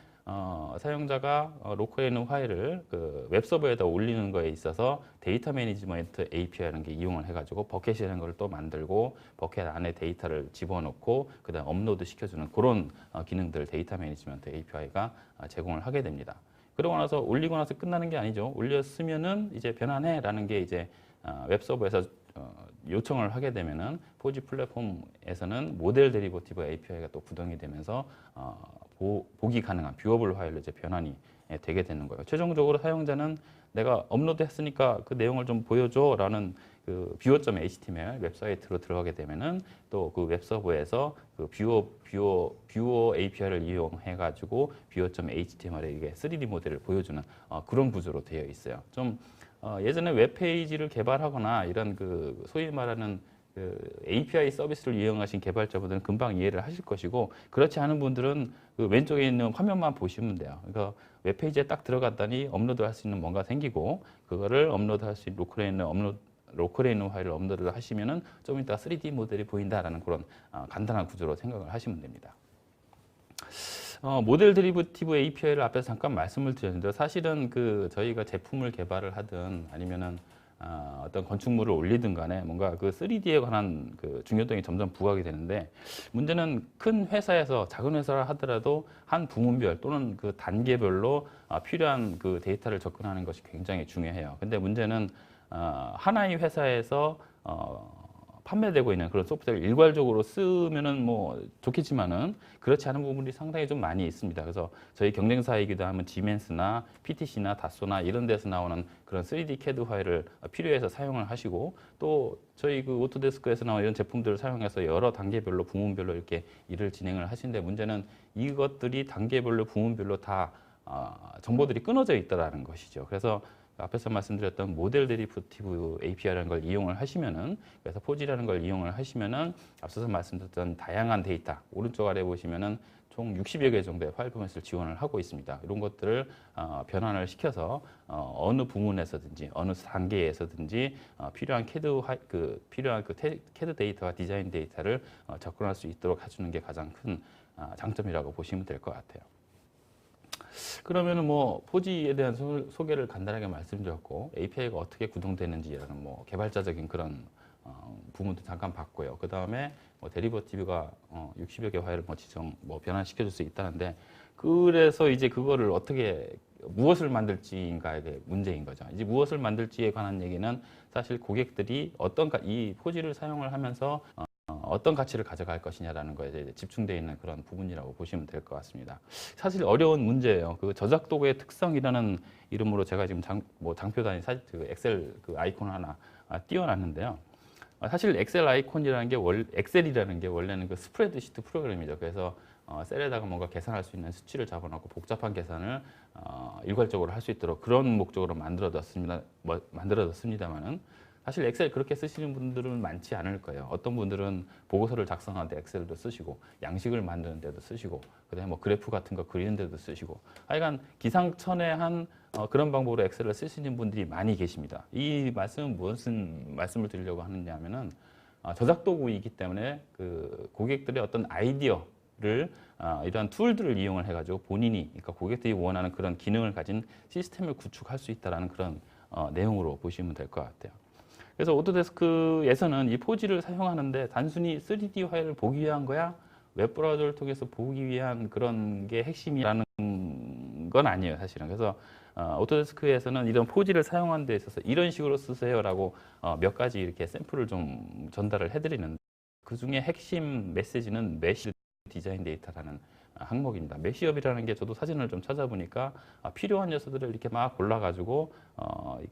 사용자가 로컬에 있는 파일을 그 웹서버에다 올리는 거에 있어서 데이터 매니지먼트 API라는 게 이용을 해가지고 버켓이라는 걸 또 만들고 버켓 안에 데이터를 집어넣고 그다음 업로드 시켜주는 그런 기능들 데이터 매니지먼트 API가 제공을 하게 됩니다. 그러고 나서 올리고 나서 끝나는 게 아니죠. 올렸으면은 이제 변환해라는 게 이제 웹서버에서 요청을 하게 되면은 4G 플랫폼에서는 모델 데리버티브 API가 또 구동이 되면서 보기 가능한 뷰어블 파일로 이제 변환이 되게 되는 거예요. 최종적으로 사용자는 내가 업로드했으니까 그 내용을 좀 보여줘라는 그 뷰어.html 웹사이트로 들어가게 되면은 또 그 웹서버에서 그 뷰어 API를 이용해 가지고 뷰어.html에 이게 3D 모델을 보여주는 그런 구조로 되어 있어요. 좀 예전에 웹페이지를 개발하거나 이런 그 소위 말하는 그 API 서비스를 이용하신 개발자분들은 금방 이해를 하실 것이고 그렇지 않은 분들은 그 왼쪽에 있는 화면만 보시면 돼요. 그러니까 웹페이지에 딱 들어갔더니 업로드할 수 있는 뭔가 생기고 그거를 업로드할 수 있는 로컬에 있는 파일을 업로드를 하시면은 좀 이따 3D 모델이 보인다라는 그런 간단한 구조로 생각을 하시면 됩니다. 모델 데리버티브 API를 앞에서 잠깐 말씀을 드렸는데 사실은 그 저희가 제품을 개발을 하든 아니면은 어떤 건축물을 올리든 간에 뭔가 그 3D에 관한 그 중요성이 점점 부각이 되는데 문제는 큰 회사에서 작은 회사를 하더라도 한 부문별 또는 그 단계별로 필요한 그 데이터를 접근하는 것이 굉장히 중요해요. 근데 문제는 하나의 회사에서 판매되고 있는 그런 소프트웨어를 일괄적으로 쓰면은 뭐 좋겠지만은 그렇지 않은 부분이 상당히 좀 많이 있습니다. 그래서 저희 경쟁사이기도 하면 지멘스나 PTC나 다소나 이런 데서 나오는 그런 3D CAD 파일을 필요해서 사용을 하시고, 또 저희 그 오토데스크에서 나오는 이런 제품들을 사용해서 여러 단계별로 부문별로 이렇게 일을 진행을 하시는데, 문제는 이것들이 단계별로 부문별로 다 정보들이 끊어져 있다라는 것이죠. 그래서 앞에서 말씀드렸던 모델 데리프티브 API라는 걸 이용을 하시면은, 그래서 포지라는 걸 이용을 하시면은 앞서서 말씀드렸던 다양한 데이터, 오른쪽 아래 보시면은 총 60여 개 정도의 파일 포맷을 지원을 하고 있습니다. 이런 것들을 변환을 시켜서 어느 부문에서든지 어느 단계에서든지 필요한 CAD 데이터와 디자인 데이터를 접근할 수 있도록 해주는 게 가장 큰 장점이라고 보시면 될 것 같아요. 그러면은 뭐 포지에 대한 소개를 간단하게 말씀드렸고, API가 어떻게 구동되는지라는 뭐 개발자적인 그런 부분도 잠깐 봤고요. 그 다음에 뭐 데리버티브가 60여 개 파일을 변환시켜줄 수 있다는데, 그래서 이제 그거를 어떻게 무엇을 만들지인가에 대해 문제인 거죠. 이제 무엇을 만들지에 관한 얘기는 사실 고객들이 이 포지를 사용을 하면서 어떤 가치를 가져갈 것이냐라는 거에 이제 집중되어 있는 그런 부분이라고 보시면 될 것 같습니다. 사실 어려운 문제예요. 그 저작 도구의 특성이라는 이름으로 제가 지금 장표 단위 엑셀 그 아이콘 하나 띄워놨는데요. 사실 엑셀이라는 게 원래는 그 스프레드시트 프로그램이죠. 그래서 셀에다가 뭔가 계산할 수 있는 수치를 잡아놓고 복잡한 계산을 일괄적으로 할 수 있도록 그런 목적으로 만들어졌습니다만은, 사실 엑셀 그렇게 쓰시는 분들은 많지 않을 거예요. 어떤 분들은 보고서를 작성하는데 엑셀도 쓰시고, 양식을 만드는 데도 쓰시고, 그다음에 뭐 그래프 같은 거 그리는 데도 쓰시고, 하여간 기상천외한 그런 방법으로 엑셀을 쓰시는 분들이 많이 계십니다. 이 말씀은 무슨 말씀을 드리려고 하느냐면은, 저작 도구이기 때문에 그 고객들의 어떤 아이디어를 이러한 툴들을 이용을 해가지고 그러니까 고객들이 원하는 그런 기능을 가진 시스템을 구축할 수 있다는 그런 내용으로 보시면 될 것 같아요. 그래서 오토데스크에서는 이 포지를 사용하는데 단순히 3D 파일을 보기 위한 거야, 웹브라우저를 통해서 보기 위한 그런 게 핵심이라는 건 아니에요, 사실은. 그래서 오토데스크에서는 이런 포지를 사용하는 데 있어서 이런 식으로 쓰세요라고 몇 가지 이렇게 샘플을 좀 전달을 해드리는데, 그 중에 핵심 메시지는 메쉬 디자인 데이터라는 항목입니다. 메쉬업이라는 게 저도 사진을 좀 찾아보니까 필요한 요소들을 이렇게 막 골라가지고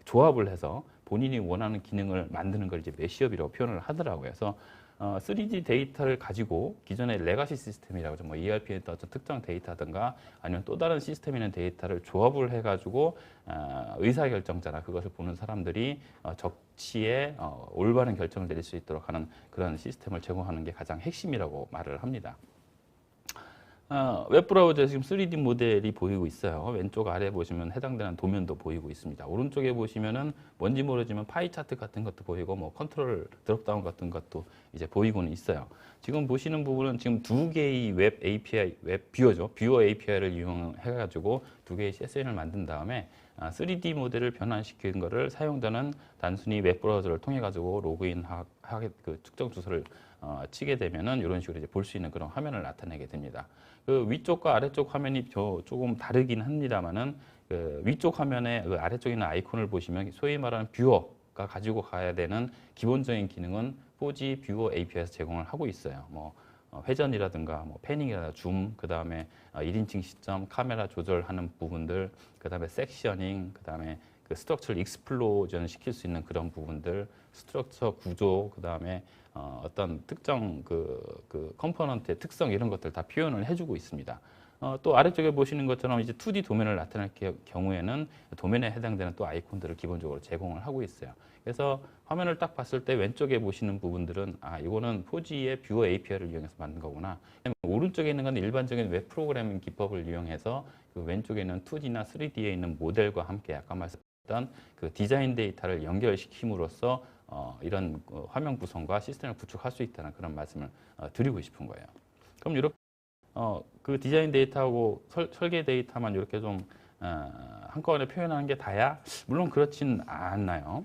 조합을 해서 본인이 원하는 기능을 만드는 걸 이제 메쉬업이라고 표현을 하더라고요. 그래서 3D 데이터를 가지고 기존의 레가시 시스템이라고 하죠. 뭐 ERP의 어떤 특정 데이터든가 아니면 또 다른 시스템에 있는 데이터를 조합을 해가지고 의사결정자나 그것을 보는 사람들이 적치에 올바른 결정을 내릴 수 있도록 하는 그런 시스템을 제공하는 게 가장 핵심이라고 말을 합니다. 웹브라우저에 지금 3D 모델이 보이고 있어요. 왼쪽 아래 보시면 해당되는 도면도 보이고 있습니다. 오른쪽에 보시면은 뭔지 모르지만 파이 차트 같은 것도 보이고, 뭐 컨트롤 드롭다운 같은 것도 이제 보이고는 있어요. 지금 보시는 부분은 지금 두 개의 웹 API, 웹 뷰어죠. 뷰어 API를 이용해가지고 두 개의 CSN을 만든 다음에 3D 모델을 변환시킨 거를 사용자는 단순히 웹브라우저를 통해 가지고 로그인하게 그 특정 주소를 치게 되면은 이런 식으로 이제 볼 수 있는 그런 화면을 나타내게 됩니다. 그 위쪽과 아래쪽 화면이 조금 다르긴 합니다만은, 그 위쪽 화면에 그 아래쪽에 있는 아이콘을 보시면 소위 말하는 뷰어가 가지고 가야 되는 기본적인 기능은 포지 뷰어 API에서 제공을 하고 있어요. 뭐 회전이라든가 뭐 패닝이라든가 줌, 그 다음에 1인칭 시점, 카메라 조절하는 부분들, 그 다음에 섹셔닝, 그 다음에 그 스트럭처를 익스플로전 시킬 수 있는 그런 부분들, 스트럭처 구조, 그 다음에 어떤 특정 그 컴포넌트의 특성 이런 것들 다 표현을 해주고 있습니다. 또 아래쪽에 보시는 것처럼 이제 2D 도면을 나타낼 경우에는 도면에 해당되는 또 아이콘들을 기본적으로 제공을 하고 있어요. 그래서 화면을 딱 봤을 때 왼쪽에 보시는 부분들은 이거는 포지의 뷰어 API를 이용해서 만든 거구나. 오른쪽에 있는 건 일반적인 웹 프로그래밍 기법을 이용해서 그 왼쪽에 있는 2D나 3D에 있는 모델과 함께 아까 말씀드렸던 그 디자인 데이터를 연결시킴으로써 이런 화면 구성과 시스템을 구축할 수 있다는 그런 말씀을 드리고 싶은 거예요. 그럼 이렇게 그 디자인 데이터하고 설계 데이터만 이렇게 좀 한꺼번에 표현하는 게 다야? 물론 그렇진 않나요.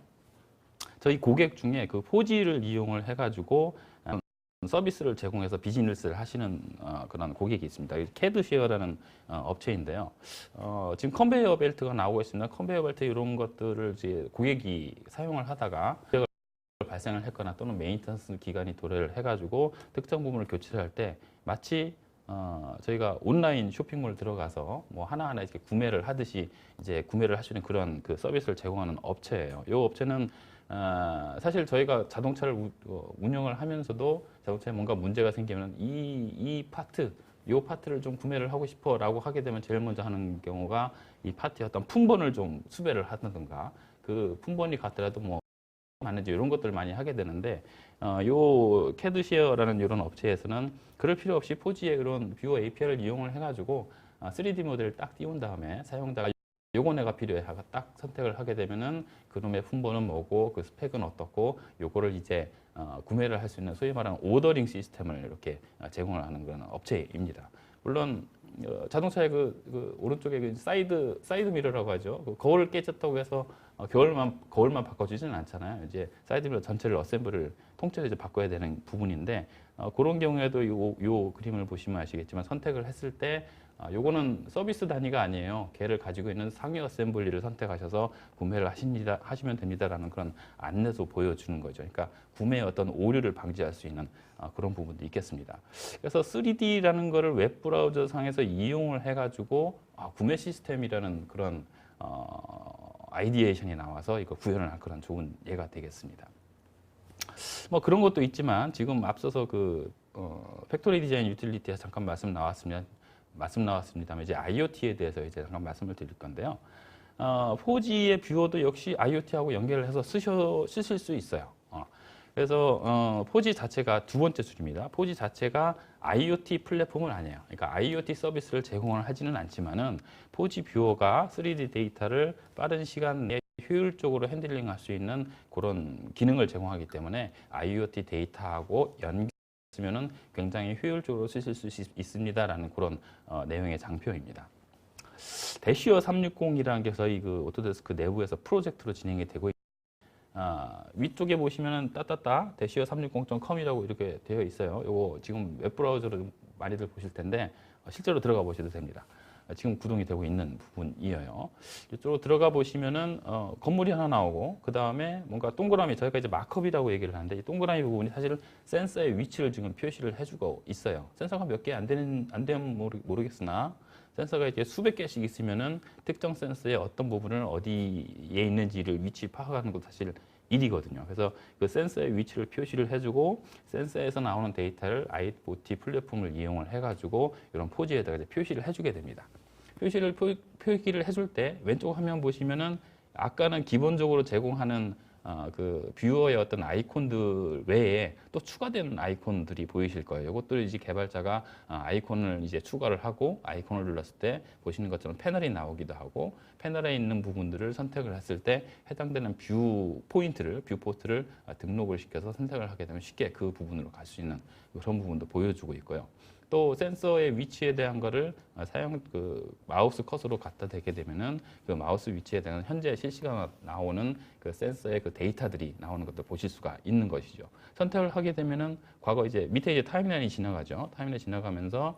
저희 고객 중에 그 포지를 이용을 해가지고 서비스를 제공해서 비즈니스를 하시는 그런 고객이 있습니다. 캐드쉐어라는 업체인데요. 지금 컨베이어 벨트가 나오고 있습니다. 컨베이어 벨트 이런 것들을 이제 고객이 사용을 하다가 발생을 했거나 또는 메인터넌스 기간이 도래를 해가지고 특정 부분을 교체를 할 때 마치 저희가 온라인 쇼핑몰 들어가서 뭐 하나하나 이렇게 구매를 하듯이 이제 구매를 할 수 있는 그런 그 서비스를 제공하는 업체예요. 이 업체는 사실 저희가 자동차를 운영을 하면서도 자동차에 뭔가 문제가 생기면 이 파트를 좀 구매를 하고 싶어라고 하게 되면 제일 먼저 하는 경우가 이 파트의 어떤 품번을 좀 수배를 하든가 그 품번이 같더라도 뭐 맞는지 이런 것들을 많이 하게 되는데 요 캐드시어라는 이런 업체에서는 그럴 필요 없이 포지의 그런 뷰어 API를 이용을 해가지고 3D 모델을 딱 띄운 다음에 사용자가 요거 내가 필요해 하고 딱 선택을 하게 되면은 그놈의 품번은 뭐고 그 스펙은 어떻고 요거를 이제 구매를 할 수 있는 소위 말하는 오더링 시스템을 이렇게 제공을 하는 그런 업체입니다. 물론 자동차의 그 오른쪽에 그 사이드 미러라고 하죠. 그 거울을 깨졌다고 해서 거울만 바꿔주지는 않잖아요. 이제 사이드 미러 전체를 어셈블을 통째로 이제 바꿔야 되는 부분인데 그런 경우에도 요 그림을 보시면 아시겠지만 선택을 했을 때 요거는 서비스 단위가 아니에요. 걔를 가지고 있는 상위 어셈블리를 선택하셔서 구매를 하시면 됩니다라는 그런 안내도 보여주는 거죠. 그러니까 구매의 어떤 오류를 방지할 수 있는 그런 부분도 있겠습니다. 그래서 3D라는 거를 웹브라우저 상에서 이용을 해가지고 구매 시스템이라는 그런 아이디에이션이 나와서 이거 구현을 한 그런 좋은 예가 되겠습니다. 뭐 그런 것도 있지만 지금 앞서서 그 팩토리 디자인 유틸리티에서 잠깐 말씀 나왔습니다만 이제 IoT에 대해서 이제 잠깐 말씀을 드릴 건데요. 4G의 뷰어도 역시 IoT하고 연결을 해서 쓰실 수 있어요. 그래서 4G 자체가 두 번째 줄입니다. 4G 자체가 IoT 플랫폼은 아니에요. 그러니까 IoT 서비스를 제공을 하지는 않지만은 4G 뷰어가 3D 데이터를 빠른 시간 내에 효율적으로 핸들링할 수 있는 그런 기능을 제공하기 때문에 IoT 데이터하고 연결했으면은 굉장히 효율적으로 쓰실 수 있습니다라는 그런 내용의 장표입니다. 대시어 360이라는 게 저희 그 오토데스크 내부에서 프로젝트로 진행이 되고 위쪽에 보시면은 대시어 360.com이라고 이렇게 되어 있어요. 요거 지금 웹브라우저로 많이들 보실 텐데 실제로 들어가 보셔도 됩니다. 지금 구동이 되고 있는 부분이에요. 이쪽으로 들어가 보시면은 건물이 하나 나오고 그 다음에 뭔가 동그라미 저희가 이제 마크업이라고 얘기를 하는데 이 동그라미 부분이 사실 센서의 위치를 지금 표시를 해주고 있어요. 센서가 몇 개 안 되면 모르겠으나 센서가 이제 수백 개씩 있으면은 특정 센서의 어떤 부분을 어디에 있는지를 위치 파악하는 것도 사실 일이거든요. 그래서 그 센서의 위치를 표시를 해주고 센서에서 나오는 데이터를 IoT 플랫폼을 이용을 해가지고 이런 포지에다가 이제 표시를 해주게 됩니다. 표기를 해줄 때 왼쪽 화면 보시면은 아까는 기본적으로 제공하는 그 뷰어의 어떤 아이콘들 외에 또 추가되는 아이콘들이 보이실 거예요. 이것들을 이제 개발자가 아이콘을 이제 추가를 하고 아이콘을 눌렀을 때 보시는 것처럼 패널이 나오기도 하고 패널에 있는 부분들을 선택을 했을 때 해당되는 뷰 포트를 등록을 시켜서 선택을 하게 되면 쉽게 그 부분으로 갈 수 있는 그런 부분도 보여주고 있고요. 또 센서의 위치에 대한 거를 마우스 컷으로 갖다 대게 되면은 그 마우스 위치에 대한 현재 실시간 나오는 그 센서의 그 데이터들이 나오는 것도 보실 수가 있는 것이죠. 선택을 하게 되면은 과거 이제 밑에 이제 타임라인이 지나가죠. 타임라인이 지나가면서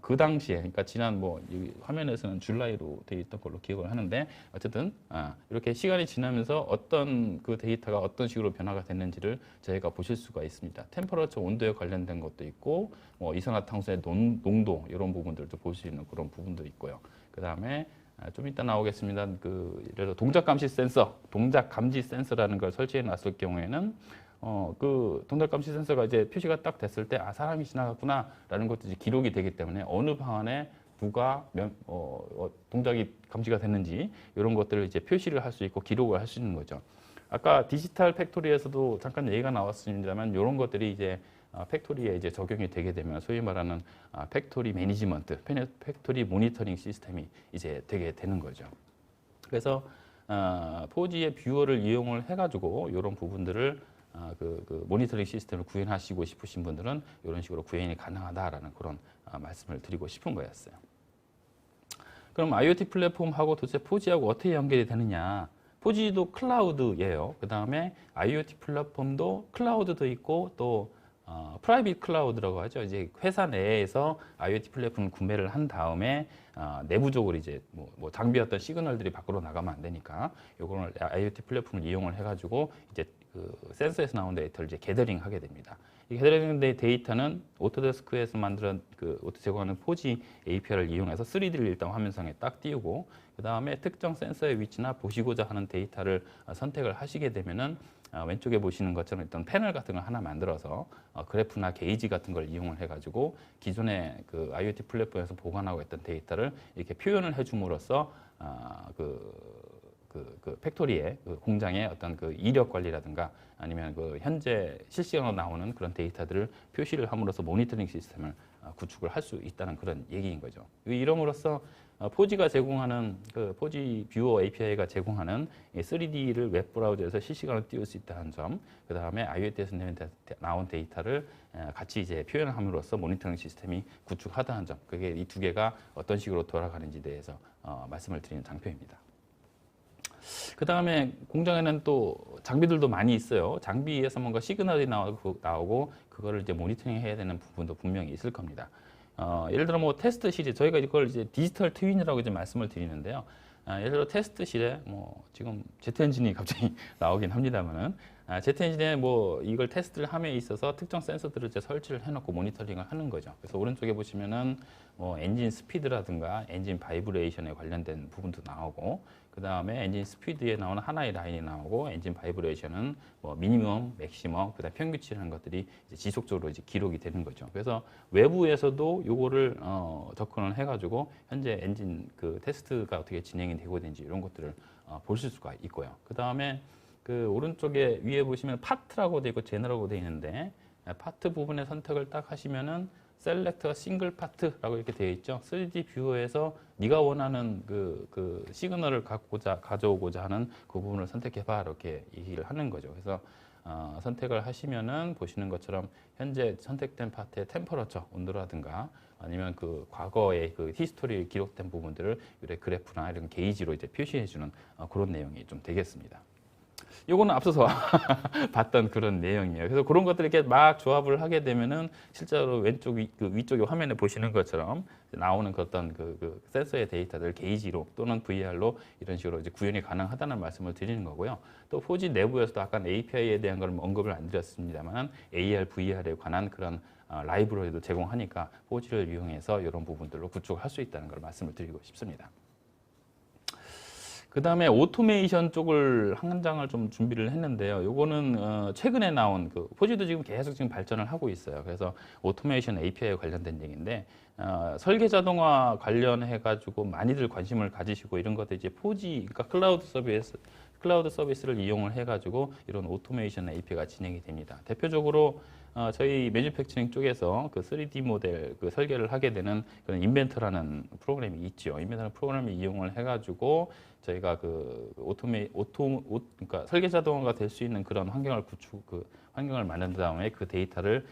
그 당시에 그러니까 지난 이 화면에서는 줄라이로 되어 있던 걸로 기억을 하는데 어쨌든 이렇게 시간이 지나면서 어떤 그 데이터가 어떤 식으로 변화가 됐는지를 저희가 보실 수가 있습니다. 템퍼러처 온도에 관련된 것도 있고 이산화탄소의 농도 이런 부분들도 볼 수 있는 그런 부분도 있고요. 그 다음에 좀 이따 나오겠습니다. 예를 들어 동작 감지 센서라는 걸 설치해 놨을 경우에는 그 동작 감지 센서가 이제 표시가 딱 됐을 때 사람이 지나갔구나라는 것도 이제 기록이 되기 때문에 어느 방안에 누가 동작이 감지가 됐는지 이런 것들을 이제 표시를 할 수 있고 기록을 할 수 있는 거죠. 아까 디지털 팩토리에서도 잠깐 얘기가 나왔습니다만 이런 것들이 이제 팩토리에 이제 적용이 되게 되면 소위 말하는 팩토리 매니지먼트, 팩토리 모니터링 시스템이 이제 되게 되는 거죠. 그래서 4G의 뷰어를 이용을 해가지고 이런 부분들을 그 모니터링 시스템을 구현하시고 싶으신 분들은 이런 식으로 구현이 가능하다라는 그런 말씀을 드리고 싶은 거였어요. 그럼 IoT 플랫폼하고 도대체 4G하고 어떻게 연결이 되느냐? 4G도 클라우드예요. 그 다음에 IoT 플랫폼도 클라우드도 있고 또 프라이빗 클라우드라고 하죠. 이제 회사 내에서 IoT 플랫폼을 구매를 한 다음에 내부적으로 이제 뭐 장비 어떤 시그널들이 밖으로 나가면 안 되니까 요거를 IoT 플랫폼을 이용을 해가지고 이제 그 센서에서 나온 데이터를 이제 게더링하게 됩니다. 이 게더링 데이터는 오토데스크에서 만든 그 제공하는 4G API를 이용해서 3D를 일단 화면상에 딱 띄우고 그 다음에 특정 센서의 위치나 보시고자 하는 데이터를 선택을 하시게 되면은 왼쪽에 보시는 것처럼 일단 패널 같은 걸 하나 만들어서 그래프나 게이지 같은 걸 이용을 해가지고 기존의 그 IoT 플랫폼에서 보관하고 있던 데이터를 이렇게 표현을 해줌으로써 그 팩토리의 그 공장의 어떤 그 이력 관리라든가 아니면 그 현재 실시간으로 나오는 그런 데이터들을 표시를 함으로써 모니터링 시스템을 구축을 할 수 있다는 그런 얘기인 거죠. 이름으로써 4G가 제공하는 그 4G 뷰어 API가 제공하는 3D를 웹 브라우저에서 실시간으로 띄울 수 있다는 점, 그 다음에 IoT에서 나온 데이터를 같이 이제 표현함으로써 모니터링 시스템이 구축하다는 점, 그게 이 두 개가 어떤 식으로 돌아가는지에 대해서 말씀을 드리는 장표입니다. 그 다음에 공장에는 또 장비들도 많이 있어요. 장비에서 뭔가 시그널이 나오고 그거를 이제 모니터링 해야 되는 부분도 분명히 있을 겁니다. 예를 들어 뭐 테스트실이 저희가 이걸 이제 디지털 트윈이라고 이제 말씀을 드리는데요. 예를 들어 테스트실에 뭐 지금 제트 엔진이 갑자기 나오긴 합니다만은 제트 엔진에 뭐 이걸 테스트를 함에 있어서 특정 센서들을 이제 설치를 해놓고 모니터링을 하는 거죠. 그래서 오른쪽에 보시면은 뭐 엔진 스피드라든가 엔진 바이브레이션에 관련된 부분도 나오고 그 다음에 엔진 스피드에 나오는 하나의 라인이 나오고 엔진 바이브레이션은 뭐 미니멈, 맥시멈, 그다음 평균치라는 것들이 이제 지속적으로 이제 기록이 되는 거죠. 그래서 외부에서도 요거를 접근을 해가지고 현재 엔진 그 테스트가 어떻게 진행이 되고 있는지 이런 것들을 보실 수가 있고요. 그 다음에 그 오른쪽에 위에 보시면 파트라고 되어 있고 제너라고 되어 있는데 파트 부분의 선택을 딱 하시면은 셀렉트 싱글 파트라고 이렇게 되어 있죠. 3D 뷰어에서 네가 원하는 그 시그널을 가져오고자 하는 그 부분을 선택해봐 이렇게 얘기를 하는 거죠. 그래서 선택을 하시면은 보시는 것처럼 현재 선택된 파트의 템퍼러처 온도라든가 아니면 그 과거의 그 히스토리 기록된 부분들을 이렇게 그래프나 이런 게이지로 이제 표시해주는 그런 내용이 좀 되겠습니다. 요거는 앞서서 봤던 그런 내용이에요. 그래서 그런 것들을 이렇게 막 조합을 하게 되면은 실제로 왼쪽 그 위쪽에 화면에 보시는 것처럼 나오는 그 어떤 그 센서의 데이터들 게이지로 또는 VR로 이런 식으로 이제 구현이 가능하다는 말씀을 드리는 거고요. 또 4G 내부에서도 아까 API에 대한 걸 언급을 안 드렸습니다만 AR, VR에 관한 그런 라이브러리도 제공하니까 4G를 이용해서 이런 부분들로 구축을 할 수 있다는 걸 말씀을 드리고 싶습니다. 그 다음에 오토메이션 쪽을 한 장을 좀 준비를 했는데요. 요거는 최근에 나온 그 4G도 지금 계속 지금 발전을 하고 있어요. 그래서 오토메이션 API에 관련된 얘기인데 설계 자동화 관련해 가지고 많이들 관심을 가지시고 이런 것들 이제 4G 그러니까 클라우드 서비스를 이용을 해 가지고 이런 오토메이션 API가 진행이 됩니다. 대표적으로 저희 매니팩처링 쪽에서 그 3D 모델 그 설계를 하게 되는 그런 인벤터라는 프로그램이 있죠. 인벤터라는 프로그램을 이용을 해가지고 저희가 그러니까 설계 자동화가 될 수 있는 그런 환경을 환경을 만든 다음에 그 데이터를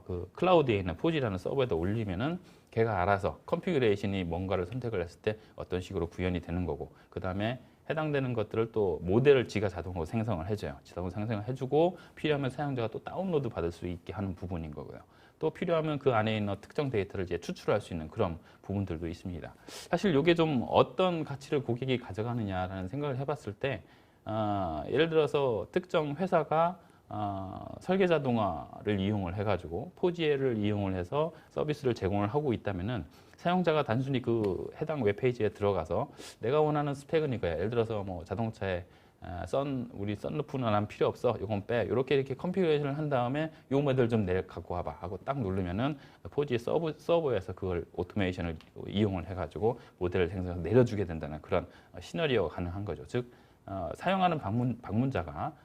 그 클라우드에 있는 4G라는 서버에다 올리면은 걔가 알아서 컨피그레이션이 뭔가를 선택을 했을 때 어떤 식으로 구현이 되는 거고 그 다음에 해당되는 것들을 또 모델을 지가 자동으로 생성을 해줘요. 자동으로 생성을 해주고 필요하면 사용자가 또 다운로드 받을 수 있게 하는 부분인 거고요. 또 필요하면 그 안에 있는 특정 데이터를 이제 추출할 수 있는 그런 부분들도 있습니다. 사실 이게 좀 어떤 가치를 고객이 가져가느냐라는 생각을 해봤을 때 예를 들어서 특정 회사가 설계 자동화를 이용을 해가지고 4G를 이용을 해서 서비스를 제공을 하고 있다면은 사용자가 단순히 그 해당 웹페이지에 들어가서 내가 원하는 스펙은 이거야. 예를 들어서 뭐 자동차에 우리 썬루프는 난 필요 없어. 이건 빼. 이렇게 컨피그레이션을 한 다음에 요 모델 좀 갖고 와봐 하고 딱 누르면은 4G 서버에서 그걸 오토메이션을 이용을 해가지고 모델을 생성해서 내려주게 된다는 그런 시나리오가 가능한 거죠. 즉 사용하는 방문자가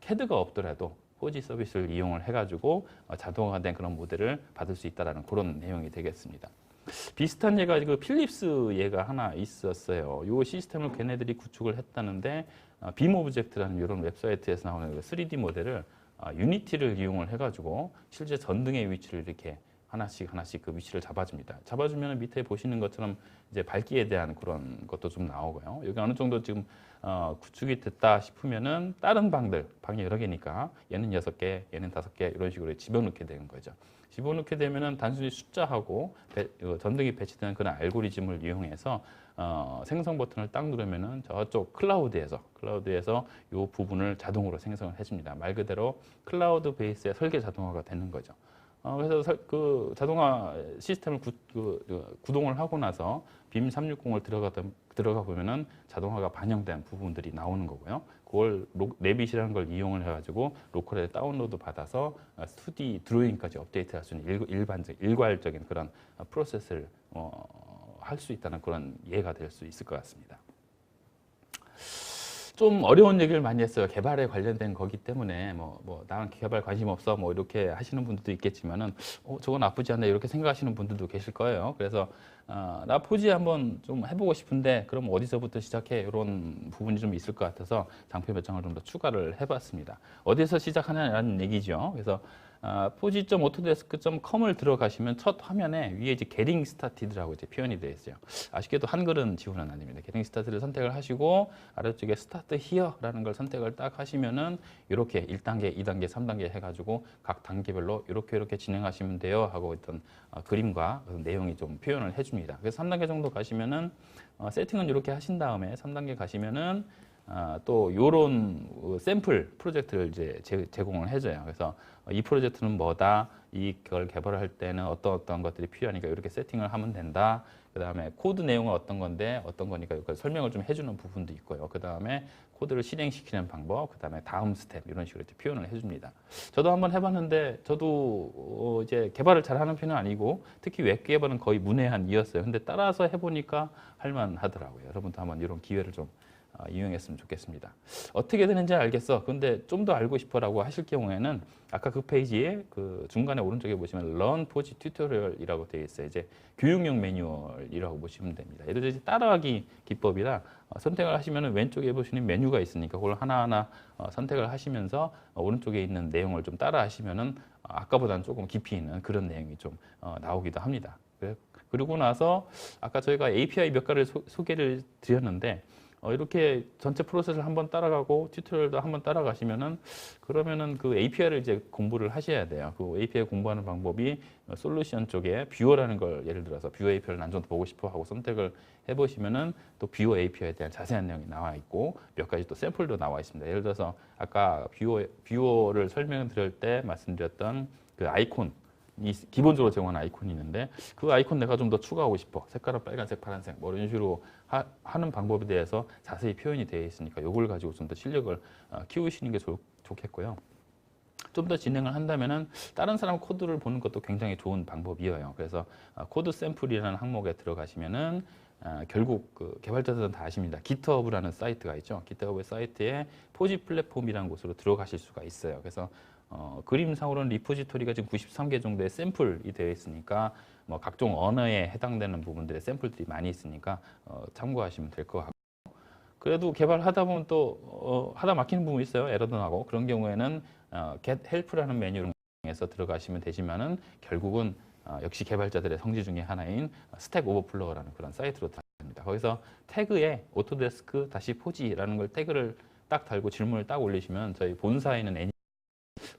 CAD가 없더라도 4G 서비스를 이용을 해가지고 자동화된 그런 모델을 받을 수 있다는 그런 내용이 되겠습니다. 비슷한 예가 그 필립스 예가 하나 있었어요. 이 시스템을 걔네들이 구축을 했다는데 빔 오브젝트라는 이런 웹사이트에서 나오는 3D 모델을 유니티를 이용을 해가지고 실제 전등의 위치를 이렇게 하나씩 그 위치를 잡아줍니다. 잡아주면 밑에 보시는 것처럼 이제 밝기에 대한 그런 것도 좀 나오고요. 여기 어느 정도 지금 구축이 됐다 싶으면은 다른 방이 여러 개니까 얘는 6개, 얘는 5개 이런 식으로 집어넣게 되는 거죠. 집어넣게 되면은 단순히 숫자하고 전등이 배치되는 그런 알고리즘을 이용해서 생성 버튼을 딱 누르면은 저쪽 클라우드에서 이 부분을 자동으로 생성을 해줍니다. 말 그대로 클라우드 베이스의 설계 자동화가 되는 거죠. 그래서 그 자동화 시스템을 구동을 하고 나서 빔 360을 들어가 보면은 자동화가 반영된 부분들이 나오는 거고요. 그걸 랩빗이라는 걸 이용을 해가지고 로컬에 다운로드 받아서 2D 드로잉까지 업데이트할 수 있는 일괄적인 그런 프로세스를 할 수 있다는 그런 예가 될 수 있을 것 같습니다. 좀 어려운 얘기를 많이 했어요. 개발에 관련된 거기 때문에 나는 개발 관심 없어 이렇게 하시는 분들도 있겠지만은 저건 나쁘지 않네 이렇게 생각하시는 분들도 계실 거예요. 그래서 나 포지 한번 좀 해보고 싶은데 그럼 어디서부터 시작해 이런 부분이 좀 있을 것 같아서 장표 몇 장을 좀 더 추가를 해봤습니다. 어디서 시작하냐라는 얘기죠. 그래서 포지.autodesk.com을 들어가시면 첫 화면에 위에 이제 getting started라고 이제 표현이 되어 있어요. 아쉽게도 한글은 지원은 아닙니다. getting started를 선택을 하시고 아래쪽에 start here라는 걸 선택을 딱 하시면은 이렇게 1단계, 2단계, 3단계 해가지고 각 단계별로 이렇게 진행하시면 돼요 하고 있던 그림과 내용이 좀 표현을 해줍니다. 그래서 3단계 정도 가시면은 세팅은 이렇게 하신 다음에 3단계 가시면은 또 요런 샘플 프로젝트를 이제 제공을 해줘요. 그래서 이 프로젝트는 뭐다, 이걸 개발할 때는 어떤 것들이 필요하니까 이렇게 세팅을 하면 된다. 그 다음에 코드 내용은 어떤 건데 어떤 거니까 이걸 설명을 좀 해주는 부분도 있고요. 그 다음에 코드를 실행시키는 방법, 그 다음에 다음 스텝 이런 식으로 이렇게 표현을 해줍니다. 저도 한번 해봤는데 저도 이제 개발을 잘하는 편은 아니고 특히 웹 개발은 거의 문외한이었어요. 근데 따라서 해보니까 할만하더라고요. 여러분도 한번 이런 기회를 좀 이용했으면 좋겠습니다. 어떻게 되는지 알겠어. 근데 좀 더 알고 싶어라고 하실 경우에는 아까 그 페이지에 그 중간에 오른쪽에 보시면 Learn Poji Tutorial이라고 되어 있어요. 이제 교육용 매뉴얼이라고 보시면 됩니다. 예를 들어 따라하기 기법이라 선택을 하시면 왼쪽에 보시는 메뉴가 있으니까 그걸 하나하나 선택을 하시면서 오른쪽에 있는 내용을 좀 따라하시면은 아까보다는 조금 깊이 있는 그런 내용이 좀 나오기도 합니다. 그리고 나서 아까 저희가 API 몇 가지를 소개를 드렸는데 이렇게 전체 프로세스를 한번 따라가고 튜토리얼도 한번 따라가시면은 그러면은 그 API를 이제 공부를 하셔야 돼요. 그 API 공부하는 방법이 솔루션 쪽에 뷰어라는 걸 예를 들어서 뷰어 API를 난 좀 보고 싶어 하고 선택을 해보시면은 또 뷰어 API에 대한 자세한 내용이 나와 있고 몇 가지 또 샘플도 나와 있습니다. 예를 들어서 아까 뷰어를 설명드릴 때 말씀드렸던 그 아이콘 이 기본적으로 제공하는 아이콘이 있는데 그 아이콘 내가 좀 더 추가하고 싶어. 색깔은 빨간색, 파란색 이런 식으로 하는 방법에 대해서 자세히 표현이 되어 있으니까 이걸 가지고 좀 더 실력을 키우시는 게 좋겠고요. 좀 더 진행을 한다면은 다른 사람 코드를 보는 것도 굉장히 좋은 방법이에요. 그래서 코드 샘플이라는 항목에 들어가시면은 결국 그 개발자들은 다 아십니다. GitHub라는 사이트가 있죠. GitHub 사이트에 포지 플랫폼이라는 곳으로 들어가실 수가 있어요. 그래서 그림상으로는 리포지토리가 지금 93개 정도의 샘플이 되어 있으니까 뭐 각종 언어에 해당되는 부분들의 샘플들이 많이 있으니까 참고하시면 될 것 같고 그래도 개발하다 보면 또 하다 막히는 부분이 있어요. 에러도 나고 그런 경우에는 get help라는 메뉴를 통해서 들어가시면 되지만은 결국은 역시 개발자들의 성지 중에 하나인 스택 오버플로우라는 그런 사이트로 들어갑니다. 거기서 태그에 오토데스크 -포지라는 걸 태그를 딱 달고 질문을 딱 올리시면 저희 본사에 있는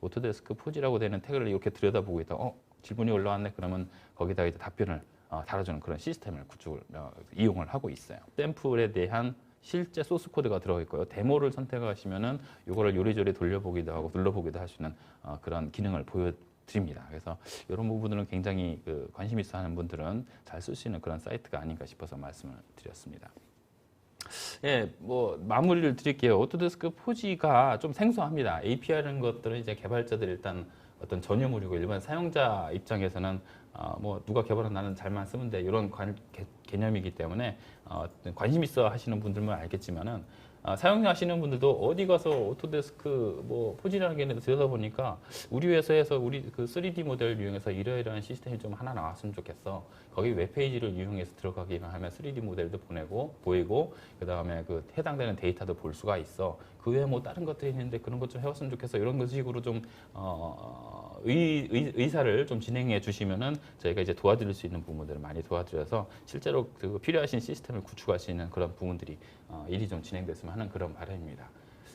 오토데스크 포지라고 되는 태그를 이렇게 들여다보고 있다. 질문이 올라왔네. 그러면 거기다가 이제 답변을 달아주는 그런 시스템을 구축을 이용을 하고 있어요. 샘플에 대한 실제 소스 코드가 들어가 있고요. 데모를 선택하시면은 이거를 요리조리 돌려보기도 하고 눌러보기도 할 수 있는 그런 기능을 보여드립니다. 그래서 이런 부분들은 굉장히 관심 있어 하는 분들은 잘 쓸 수 있는 그런 사이트가 아닌가 싶어서 말씀을 드렸습니다. 예, 뭐 마무리를 드릴게요. 오토데스크 포지가 좀 생소합니다. API라는 것들은 이제 개발자들이 일단 어떤 전유물이고 일반 사용자 입장에서는 뭐 누가 개발한 나는 잘만 쓰면 돼 이런 개념이기 때문에 관심 있어 하시는 분들만 알겠지만은 사용하시는 분들도 어디 가서 오토데스크 뭐 포지라는 게 있는데 들여다보니까 우리 회사에서 우리 그 3D 모델을 이용해서 이러이러한 시스템이 좀 하나 나왔으면 좋겠어. 거기 웹페이지를 이용해서 들어가기만 하면 3D 모델도 보이고 그 다음에 그 해당되는 데이터도 볼 수가 있어. 그 외에 뭐 다른 것들이 있는데 그런 것 좀 해왔으면 좋겠어. 이런 식으로 좀 의사를 좀 진행해 주시면은 저희가 이제 도와드릴 수 있는 부분들을 많이 도와드려서 실제로 그 필요하신 시스템을 구축할 수 있는 그런 부분들이 일이 좀 진행됐으면 하는 그런 바람입니다.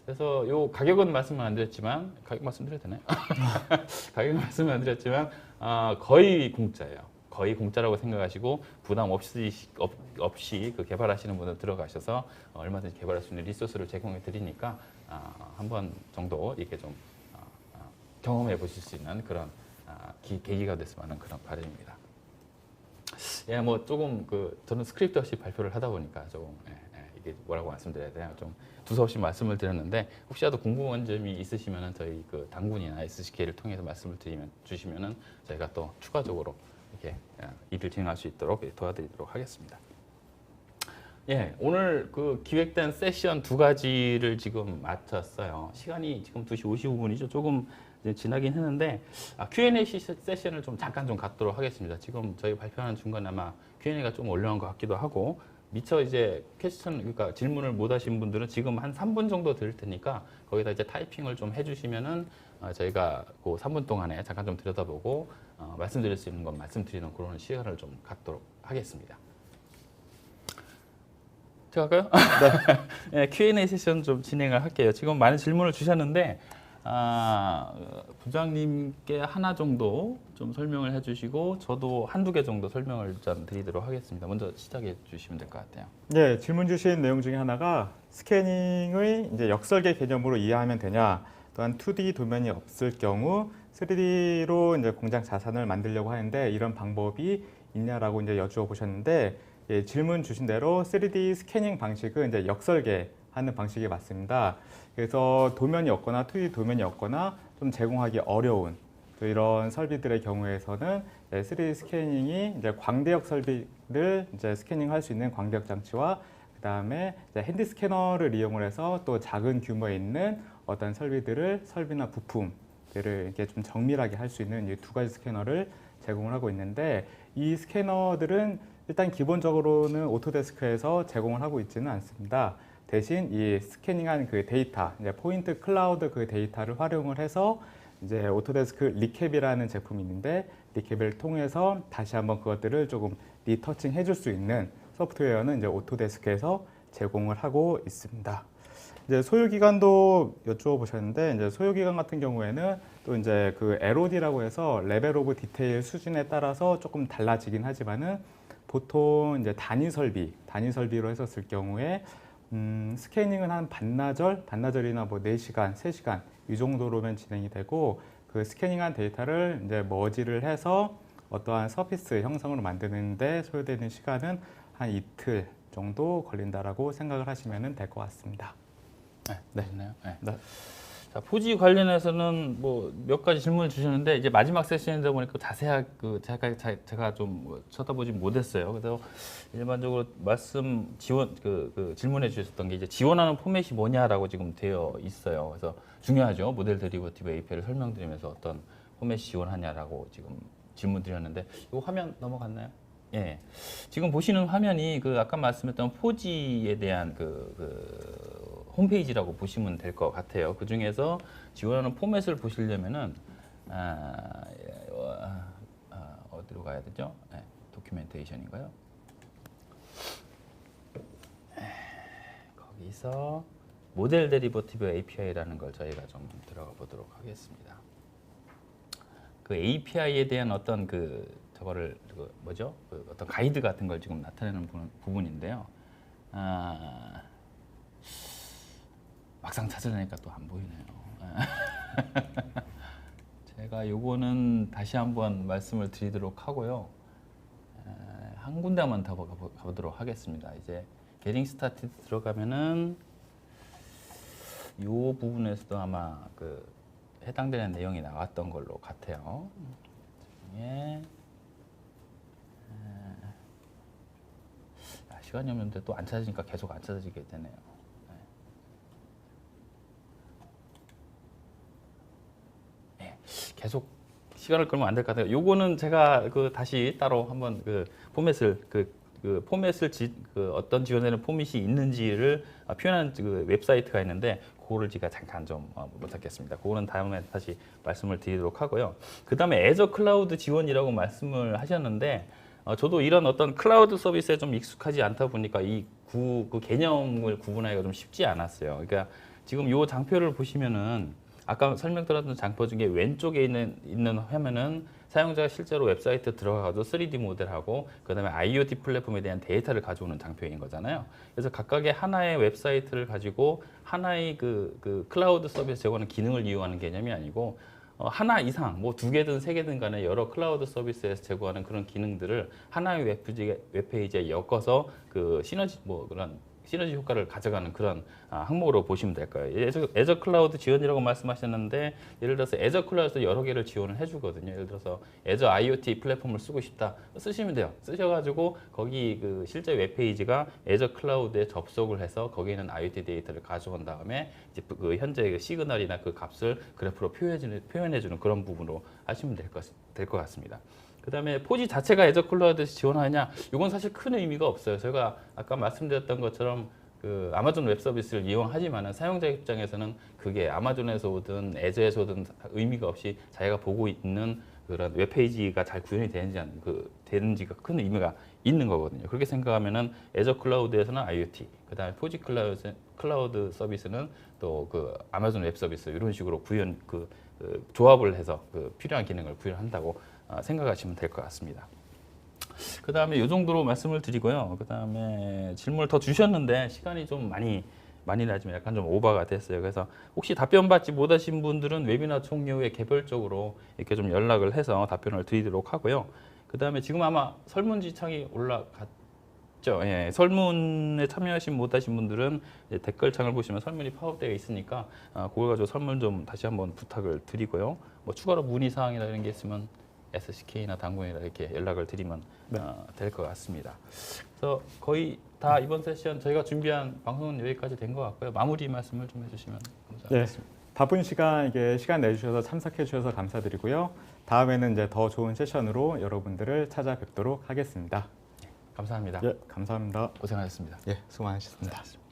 그래서 요 가격은 말씀을 안 드렸지만 가격 말씀드려도 되나요? 가격 말씀을 안 드렸지만 거의 공짜예요. 거의 공짜라고 생각하시고 부담 없이 그 개발하시는 분들 들어가셔서 얼마든지 개발할 수 있는 리소스를 제공해 드리니까 한 번 정도 이렇게 좀 경험해 보실 수 있는 그런 계기가 됐으면 하는 그런 바람입니다. 예, 뭐 조금 저는 스크립트 없이 발표를 하다 보니까 조금 이게 뭐라고 말씀드려야 되나 좀 두서없이 말씀을 드렸는데 혹시라도 궁금한 점이 있으시면은 저희 그 당군이나 SCK를 통해서 말씀을 주시면은 저희가 또 추가적으로 이렇게 일을 진행할 수 있도록 도와드리도록 하겠습니다. 예, 오늘 그 기획된 세션 2가지를 지금 마쳤어요. 시간이 지금 2시 55분이죠. 조금 이제 지나긴 했는데 Q&A 세션을 좀 잠깐 좀 갖도록 하겠습니다. 지금 저희 발표하는 중간에 아마 Q&A가 좀 올라온 것 같기도 하고 미처 이제 퀘스천 그러니까 질문을 못 하신 분들은 지금 한 3분 정도 드릴 테니까 거기다 이제 타이핑을 좀 해주시면은 저희가 그 3분 동안에 잠깐 좀 들여다보고 말씀드릴 수 있는 건 말씀드리는 그런 시간을 좀 갖도록 하겠습니다. 제가 할까요? 네. 네, Q&A 세션 좀 진행을 할게요. 지금 많은 질문을 주셨는데 부장님께 하나 정도 좀 설명을 해주시고 저도 한두 개 정도 설명을 좀 드리도록 하겠습니다. 먼저 시작해 주시면 될 것 같아요. 네, 질문 주신 내용 중에 하나가 스캐닝의 이제 역설계 개념으로 이해하면 되냐, 또한 2D 도면이 없을 경우 3D로 이제 공장 자산을 만들려고 하는데 이런 방법이 있냐라고 이제 여쭈어 보셨는데 예, 질문 주신 대로 3D 스캐닝 방식은 이제 역설계 하는 방식이 맞습니다. 그래서 도면이 없거나 2D 도면이 없거나 좀 제공하기 어려운 이런 설비들의 경우에서는 3D 스캐닝이 이제 광대역 설비를 이제 스캐닝할 수 있는 광대역 장치와 그다음에 핸디 스캐너를 이용을 해서 또 작은 규모에 있는 어떤 설비나 부품들을 이렇게 좀 정밀하게 할 수 있는 이 2가지 스캐너를 제공을 하고 있는데 이 스캐너들은 일단 기본적으로는 오토데스크에서 제공을 하고 있지는 않습니다. 대신 이 스캐닝한 그 데이터, 이제 포인트 클라우드 그 데이터를 활용을 해서 이제 오토데스크 리캡이라는 제품이 있는데 리캡을 통해서 다시 한번 그것들을 조금 리터칭 해줄 수 있는 소프트웨어는 이제 오토데스크에서 제공을 하고 있습니다. 이제 소요 기간도 여쭈어 보셨는데 이제 소요 기간 같은 경우에는 또 이제 그 LOD라고 해서 레벨 오브 디테일 수준에 따라서 조금 달라지긴 하지만은 보통 이제 단위 설비로 해서 쓸 경우에 스캐닝은 한 반나절이나 뭐 4시간, 3시간 이 정도로면 진행이 되고 그 스캐닝한 데이터를 이제 머지를 해서 어떠한 서피스 형성을 만드는데 소요되는 시간은 한 이틀 정도 걸린다라고 생각을 하시면 될 것 같습니다. 네, 네. 네. 자, 포지 관련해서는 뭐 몇 가지 질문을 주셨는데 이제 마지막 세션이다 보니까 자세하게 제가 좀 쳐다보지 못했어요. 그래서 일반적으로 질문해 주셨던 게 이제 지원하는 포맷이 뭐냐라고 지금 되어 있어요. 그래서 중요하죠. 모델 데리버티브 API를 설명드리면서 어떤 포맷이 지원하냐라고 지금 질문 드렸는데 이거 화면 넘어갔나요? 예. 지금 보시는 화면이 그 아까 말씀했던 포지에 대한 홈페이지라고 보시면 될 것 같아요. 그 중에서 지원하는 포맷을 보시려면은 어디로 가야 되죠? 네, 도큐멘테이션인가요? 거기서 모델 데리버티브 API라는 걸 저희가 좀 들어가 보도록 하겠습니다. 그 API에 대한 어떤 어떤 가이드 같은 걸 지금 나타내는 부분인데요. 막상 찾으려니까 또 안 보이네요. 제가 요거는 다시 한번 말씀을 드리도록 하고요. 한 군데만 더 가보도록 하겠습니다. 이제 Getting Started 들어가면은 요 부분에서도 아마 해당되는 내용이 나왔던 걸로 같아요. 예. 시간이 없는데 또 안 찾으니까 계속 안 찾아지게 되네요. 계속 시간을 끌면 안 될 것 같아요. 요거는 제가 다시 따로 한번 포맷을 어떤 지원되는 포맷이 있는지를 표현한 웹사이트가 있는데 그거를 제가 잠깐 좀 못하겠습니다. 그거는 다음에 다시 말씀을 드리도록 하고요. 그 다음에 애저 클라우드 지원이라고 말씀을 하셨는데 저도 이런 어떤 클라우드 서비스에 좀 익숙하지 않다 보니까 그 개념을 구분하기가 좀 쉽지 않았어요. 그러니까 지금 이 장표를 보시면은 아까 설명드렸던 장표 중에 왼쪽에 있는 화면은 사용자가 실제로 웹사이트 들어가서 3D 모델하고 그다음에 IoT 플랫폼에 대한 데이터를 가져오는 장표인 거잖아요. 그래서 각각의 하나의 웹사이트를 가지고 하나의 그 클라우드 서비스 제공하는 기능을 이용하는 개념이 아니고 하나 이상, 뭐 2개든 3개든 간에 여러 클라우드 서비스에서 제공하는 그런 기능들을 하나의 웹페이지에 엮어서 그 시너지, 뭐 그런 시너지 효과를 가져가는 그런 항목으로 보시면 될 거예요. 애저 클라우드 지원이라고 말씀하셨는데 예를 들어서 애저 클라우드에서 여러 개를 지원을 해주거든요. 예를 들어서 애저 IoT 플랫폼을 쓰고 싶다 쓰시면 돼요. 쓰셔가지고 거기 그 실제 웹페이지가 애저 클라우드에 접속을 해서 거기에 있는 IoT 데이터를 가져온 다음에 이제 그 현재 그 시그널이나 그 값을 그래프로 표현해주는 그런 부분으로 하시면 될 것 같습니다. 그 다음에 포지 자체가 애저 클라우드에서 지원하느냐? 이건 사실 큰 의미가 없어요. 저희가 아까 말씀드렸던 것처럼 그 아마존 웹 서비스를 이용하지만은 사용자 입장에서는 그게 아마존에서 오든 애저에서 오든 의미가 없이 자기가 보고 있는 그런 웹페이지가 잘 구현이 되는지가 큰 의미가 있는 거거든요. 그렇게 생각하면은 애저 클라우드에서는 IoT, 그 다음에 포지 클라우드 서비스는 또 그 아마존 웹 서비스 이런 식으로 조합을 해서 그 필요한 기능을 구현한다고 생각하시면 될 것 같습니다. 그 다음에 이 정도로 말씀을 드리고요. 그 다음에 질문을 더 주셨는데 시간이 좀 많이 나지만 약간 좀 오버가 됐어요. 그래서 혹시 답변 받지 못하신 분들은 웨비나 종료 후에 개별적으로 이렇게 좀 연락을 해서 답변을 드리도록 하고요. 그 다음에 지금 아마 설문지 창이 올라갔죠. 예, 설문에 참여하신 못하신 분들은 이제 댓글창을 보시면 설문이 파악되어 있으니까 그걸 가지고 설문 좀 다시 한번 부탁을 드리고요. 뭐 추가로 문의 사항이나 이런 게 있으면 SCK나 당군이나 이렇게 연락을 드리면 될 것 같습니다. 그래서 거의 다 이번 세션 저희가 준비한 방송은 여기까지 된 것 같고요. 마무리 말씀을 좀 해주시면 감사하겠습니다. 네, 바쁜 시간 시간 내주셔서 참석해 주셔서 감사드리고요. 다음에는 이제 더 좋은 세션으로 여러분들을 찾아뵙도록 하겠습니다. 감사합니다. 예, 감사합니다. 고생하셨습니다. 예, 수고 많으셨습니다.